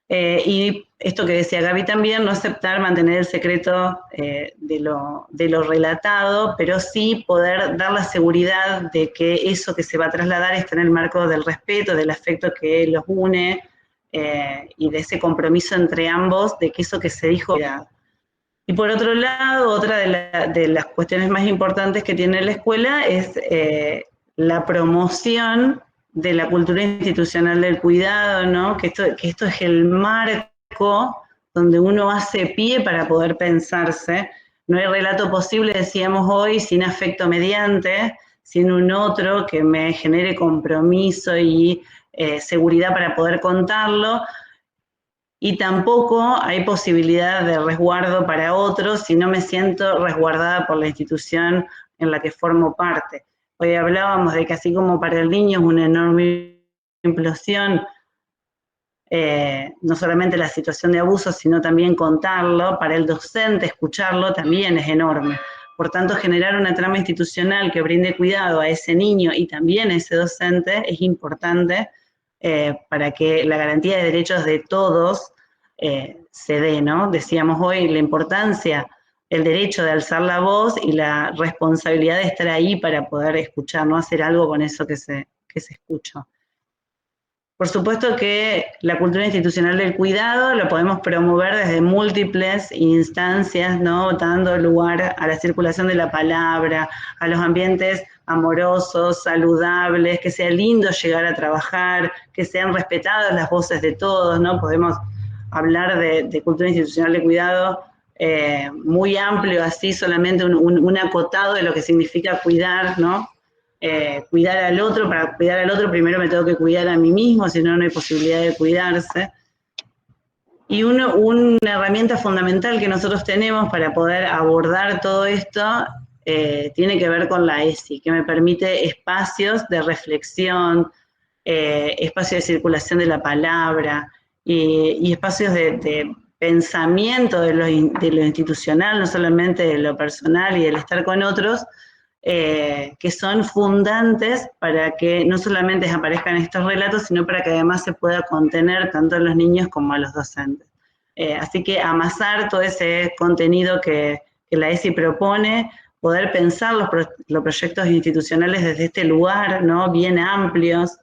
y esto que decía Gaby también, no aceptar mantener el secreto de lo relatado, pero sí poder dar la seguridad de que eso que se va a trasladar está en el marco del respeto, del afecto que los une, y de ese compromiso entre ambos, de que eso que se dijo era. Y por otro lado, otra de las cuestiones más importantes que tiene la escuela es la promoción de la cultura institucional del cuidado, ¿no? Que esto es el marco donde uno hace pie para poder pensarse. No hay relato posible, decíamos hoy, sin afecto mediante, sin un otro que me genere compromiso y seguridad para poder contarlo. Y tampoco hay posibilidad de resguardo para otros si no me siento resguardada por la institución en la que formo parte. Hoy hablábamos de que así como para el niño es una enorme implosión, no solamente la situación de abuso, sino también contarlo, para el docente escucharlo también es enorme. Por tanto, generar una trama institucional que brinde cuidado a ese niño y también a ese docente es importante, para que la garantía de derechos de todos se dé, ¿no? Decíamos hoy la importancia, el derecho de alzar la voz y la responsabilidad de estar ahí para poder escuchar, no hacer algo con eso que se escucha. Por supuesto que la cultura institucional del cuidado lo podemos promover desde múltiples instancias, ¿no? Dando lugar a la circulación de la palabra, a los ambientes amorosos, saludables, que sea lindo llegar a trabajar, que sean respetadas las voces de todos, ¿no? Podemos hablar de cultura institucional de cuidado muy amplio, así solamente un acotado de lo que significa cuidar, ¿no? Cuidar al otro, para cuidar al otro primero me tengo que cuidar a mí mismo, si no, no hay posibilidad de cuidarse. Y una herramienta fundamental que nosotros tenemos para poder abordar todo esto tiene que ver con la ESI, que me permite espacios de reflexión, espacios de circulación de la palabra y espacios de pensamiento de lo institucional, no solamente de lo personal y del estar con otros, que son fundantes para que no solamente aparezcan estos relatos, sino para que además se pueda contener tanto a los niños como a los docentes. Así que amasar todo ese contenido que la ESI propone, poder pensar los proyectos institucionales desde este lugar, ¿no? Bien amplios,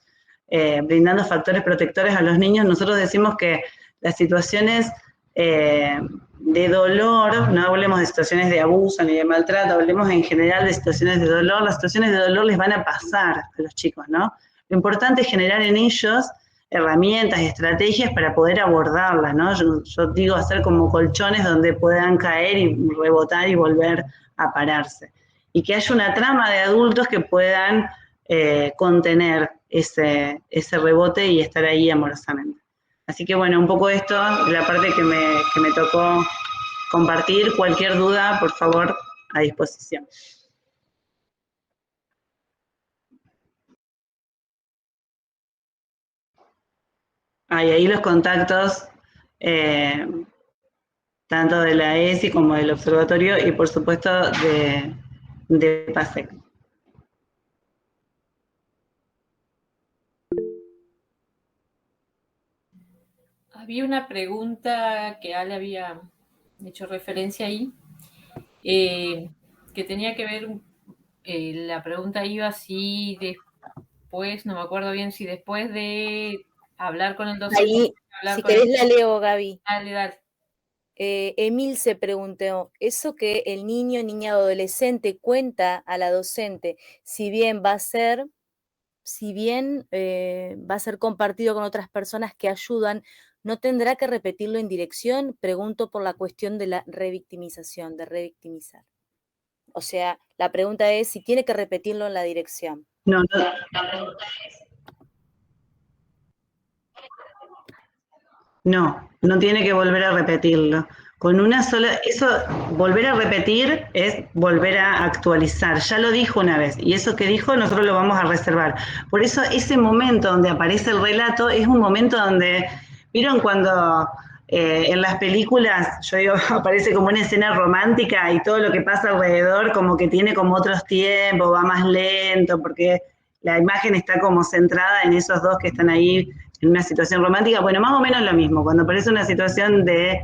brindando factores protectores a los niños. Nosotros decimos que las situaciones de dolor, no hablemos de situaciones de abuso ni de maltrato, hablemos en general de situaciones de dolor. Las situaciones de dolor les van a pasar a los chicos, ¿no? Lo importante es generar en ellos herramientas y estrategias para poder abordarlas, ¿no? Yo digo hacer como colchones donde puedan caer y rebotar y volver a pararse. Y que haya una trama de adultos que puedan contener ese rebote y estar ahí amorosamente. Así que bueno, un poco esto, la parte que me tocó compartir. Cualquier duda, por favor, a disposición. Y ahí los contactos, tanto de la ESI como del observatorio y por supuesto de PASEC. Había una pregunta que Ale había hecho referencia ahí, que tenía que ver, la pregunta iba si después, no me acuerdo bien, si después de hablar con el docente... Ahí, si querés la leo, Gaby. Dale, dale. Emil se preguntó, ¿eso que el niño, niña o adolescente cuenta a la docente, si bien va a ser compartido con otras personas que ayudan, ¿no tendrá que repetirlo en dirección? Pregunto por la cuestión de la revictimización, de revictimizar. O sea, la pregunta es si tiene que repetirlo en la dirección. No tiene que volver a repetirlo. Con una sola, eso, volver a repetir es volver a actualizar. Ya lo dijo una vez, y eso que dijo nosotros lo vamos a reservar. Por eso ese momento donde aparece el relato es un momento donde, ¿vieron cuando en las películas, yo digo, aparece como una escena romántica y todo lo que pasa alrededor como que tiene como otros tiempos, va más lento, porque la imagen está como centrada en esos dos que están ahí en una situación romántica? Bueno, más o menos lo mismo. Cuando aparece una situación de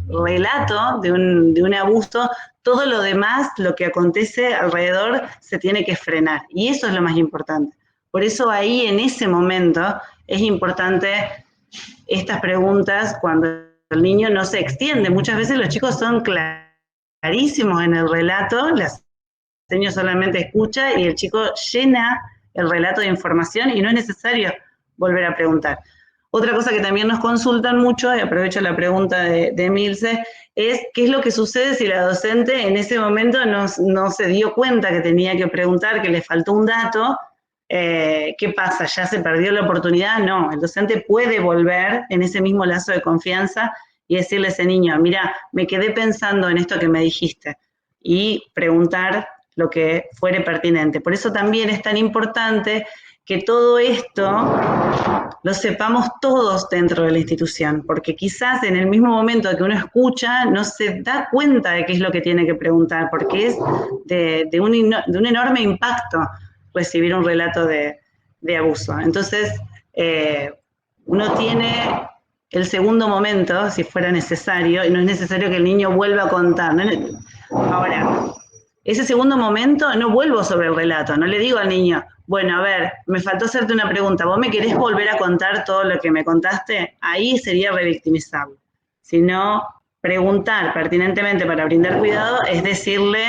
relato, de un abuso, todo lo demás, lo que acontece alrededor, se tiene que frenar. Y eso es lo más importante. Por eso ahí, en ese momento, es importante estas preguntas cuando el niño no se extiende. Muchas veces los chicos son clarísimos en el relato, la seño solamente escucha y el chico llena el relato de información y no es necesario volver a preguntar. Otra cosa que también nos consultan mucho, y aprovecho la pregunta de Milce, es qué es lo que sucede si la docente en ese momento no se dio cuenta que tenía que preguntar, que le faltó un dato. ¿Qué pasa? ¿Ya se perdió la oportunidad? No, el docente puede volver en ese mismo lazo de confianza y decirle a ese niño, mira, me quedé pensando en esto que me dijiste, y preguntar lo que fuere pertinente. Por eso también es tan importante que todo esto lo sepamos todos dentro de la institución, porque quizás en el mismo momento que uno escucha no se da cuenta de qué es lo que tiene que preguntar, porque es de un enorme impacto recibir un relato de abuso. Entonces, uno tiene el segundo momento, si fuera necesario, y no es necesario que el niño vuelva a contar, ¿no? Ahora, ese segundo momento no vuelvo sobre el relato, no le digo al niño, bueno, a ver, me faltó hacerte una pregunta, ¿vos me querés volver a contar todo lo que me contaste? Ahí sería revictimizarlo. Sino preguntar pertinentemente para brindar cuidado es decirle,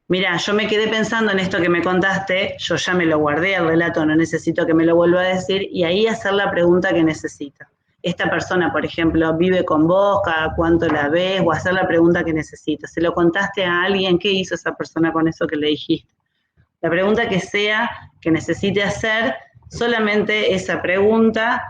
mira, yo me quedé pensando en esto que me contaste, yo ya me lo guardé al relato, no necesito que me lo vuelva a decir, y ahí hacer la pregunta que necesita. Esta persona, por ejemplo, vive con vos, cada cuánto la ves, o hacer la pregunta que necesita. ¿Se lo contaste a alguien? ¿Qué hizo esa persona con eso que le dijiste? La pregunta que sea, que necesite hacer, solamente esa pregunta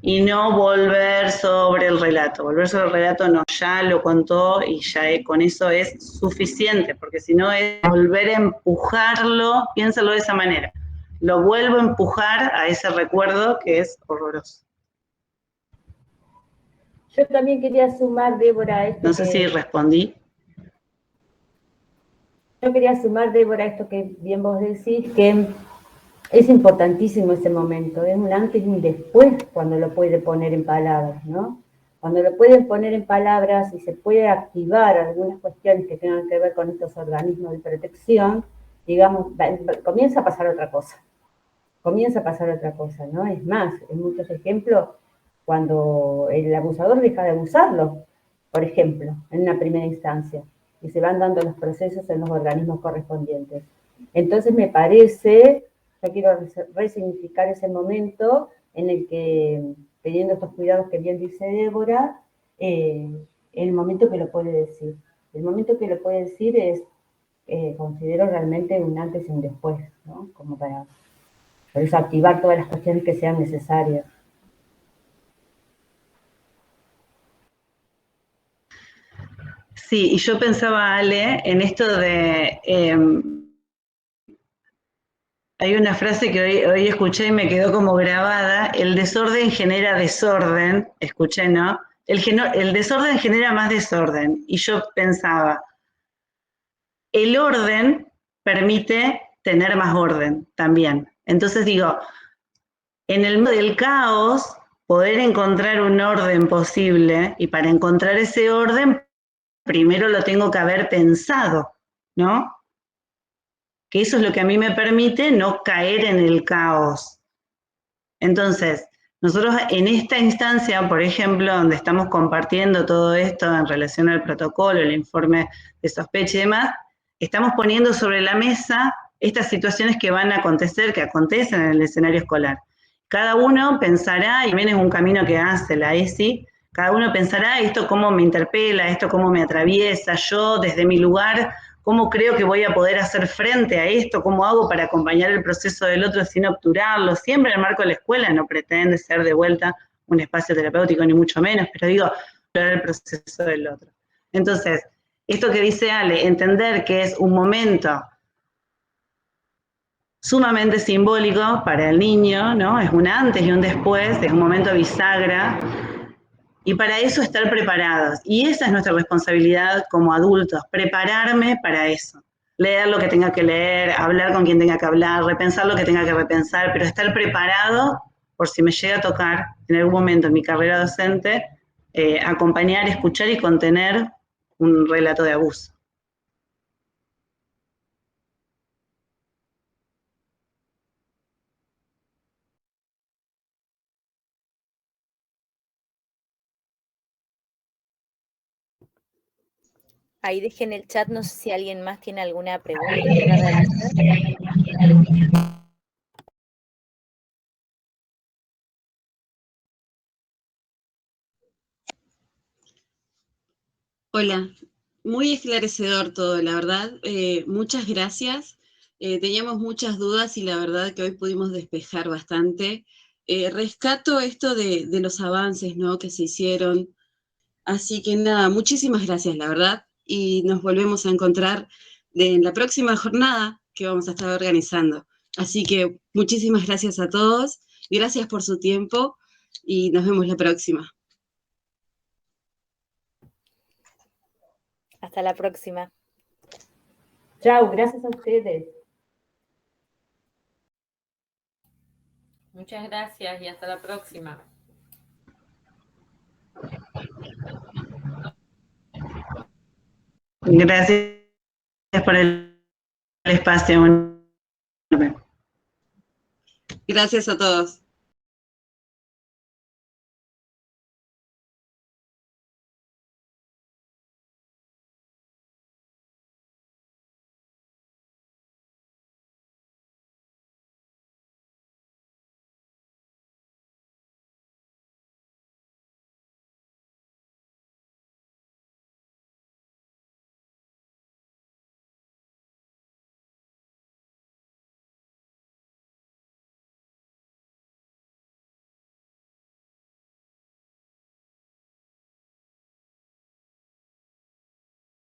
y no volver sobre el relato. Volver sobre el relato no, ya lo contó y ya con eso es suficiente, porque si no es volver a empujarlo, piénsalo de esa manera. Lo vuelvo a empujar a ese recuerdo que es horroroso. Yo también quería sumar, Débora, a esto. No sé si respondí. Yo quería sumar, Débora, a esto que bien vos decís, que es importantísimo ese momento, es un antes y un después cuando lo puede poner en palabras, ¿no? Cuando lo pueden poner en palabras y se puede activar algunas cuestiones que tengan que ver con estos organismos de protección, digamos, comienza a pasar otra cosa. Comienza a pasar otra cosa, ¿no? Es más, en muchos ejemplos, cuando el abusador deja de abusarlo, por ejemplo, en una primera instancia, y se van dando los procesos en los organismos correspondientes. Entonces me parece, yo quiero resignificar ese momento en el que, teniendo estos cuidados que bien dice Débora, el momento que lo puede decir. El momento que lo puede decir es, considero realmente un antes y un después, ¿no? Como para, por eso, activar todas las cuestiones que sean necesarias. Sí, y yo pensaba, Ale, en esto de... hay una frase que hoy escuché y me quedó como grabada, el desorden genera desorden, escuché, ¿no? El desorden genera más desorden. Y yo pensaba, el orden permite tener más orden también. Entonces digo, en el medio del caos, poder encontrar un orden posible, y para encontrar ese orden, primero lo tengo que haber pensado, ¿no? Que eso es lo que a mí me permite no caer en el caos. Entonces, nosotros en esta instancia, por ejemplo, donde estamos compartiendo todo esto en relación al protocolo, el informe de sospecha y demás, estamos poniendo sobre la mesa estas situaciones que van a acontecer, que acontecen en el escenario escolar. Cada uno pensará, y también es un camino que hace la ESI, cada uno pensará esto cómo me interpela, esto cómo me atraviesa, yo desde mi lugar, cómo creo que voy a poder hacer frente a esto, cómo hago para acompañar el proceso del otro sin obturarlo. Siempre en el marco de la escuela no pretende ser de vuelta un espacio terapéutico, ni mucho menos, pero digo, el proceso del otro. Entonces, esto que dice Ale, entender que es un momento sumamente simbólico para el niño, ¿no? Es un antes y un después, es un momento bisagra, y para eso estar preparados. Y esa es nuestra responsabilidad como adultos, prepararme para eso. Leer lo que tenga que leer, hablar con quien tenga que hablar, repensar lo que tenga que repensar, pero estar preparado por si me llega a tocar en algún momento en mi carrera docente, acompañar, escuchar y contener un relato de abuso. Ahí dejen el chat, no sé si alguien más tiene alguna pregunta para realizar. Hola, muy esclarecedor todo, la verdad. Muchas gracias. Teníamos muchas dudas y la verdad que hoy pudimos despejar bastante. Rescato esto de los avances, ¿no?, que se hicieron. Así que nada, muchísimas gracias, la verdad. Y nos volvemos a encontrar en la próxima jornada que vamos a estar organizando. Así que muchísimas gracias a todos. Gracias por su tiempo y nos vemos la próxima. Hasta la próxima. Chao, gracias a ustedes. Muchas gracias y hasta la próxima. Gracias por el espacio. Gracias a todos.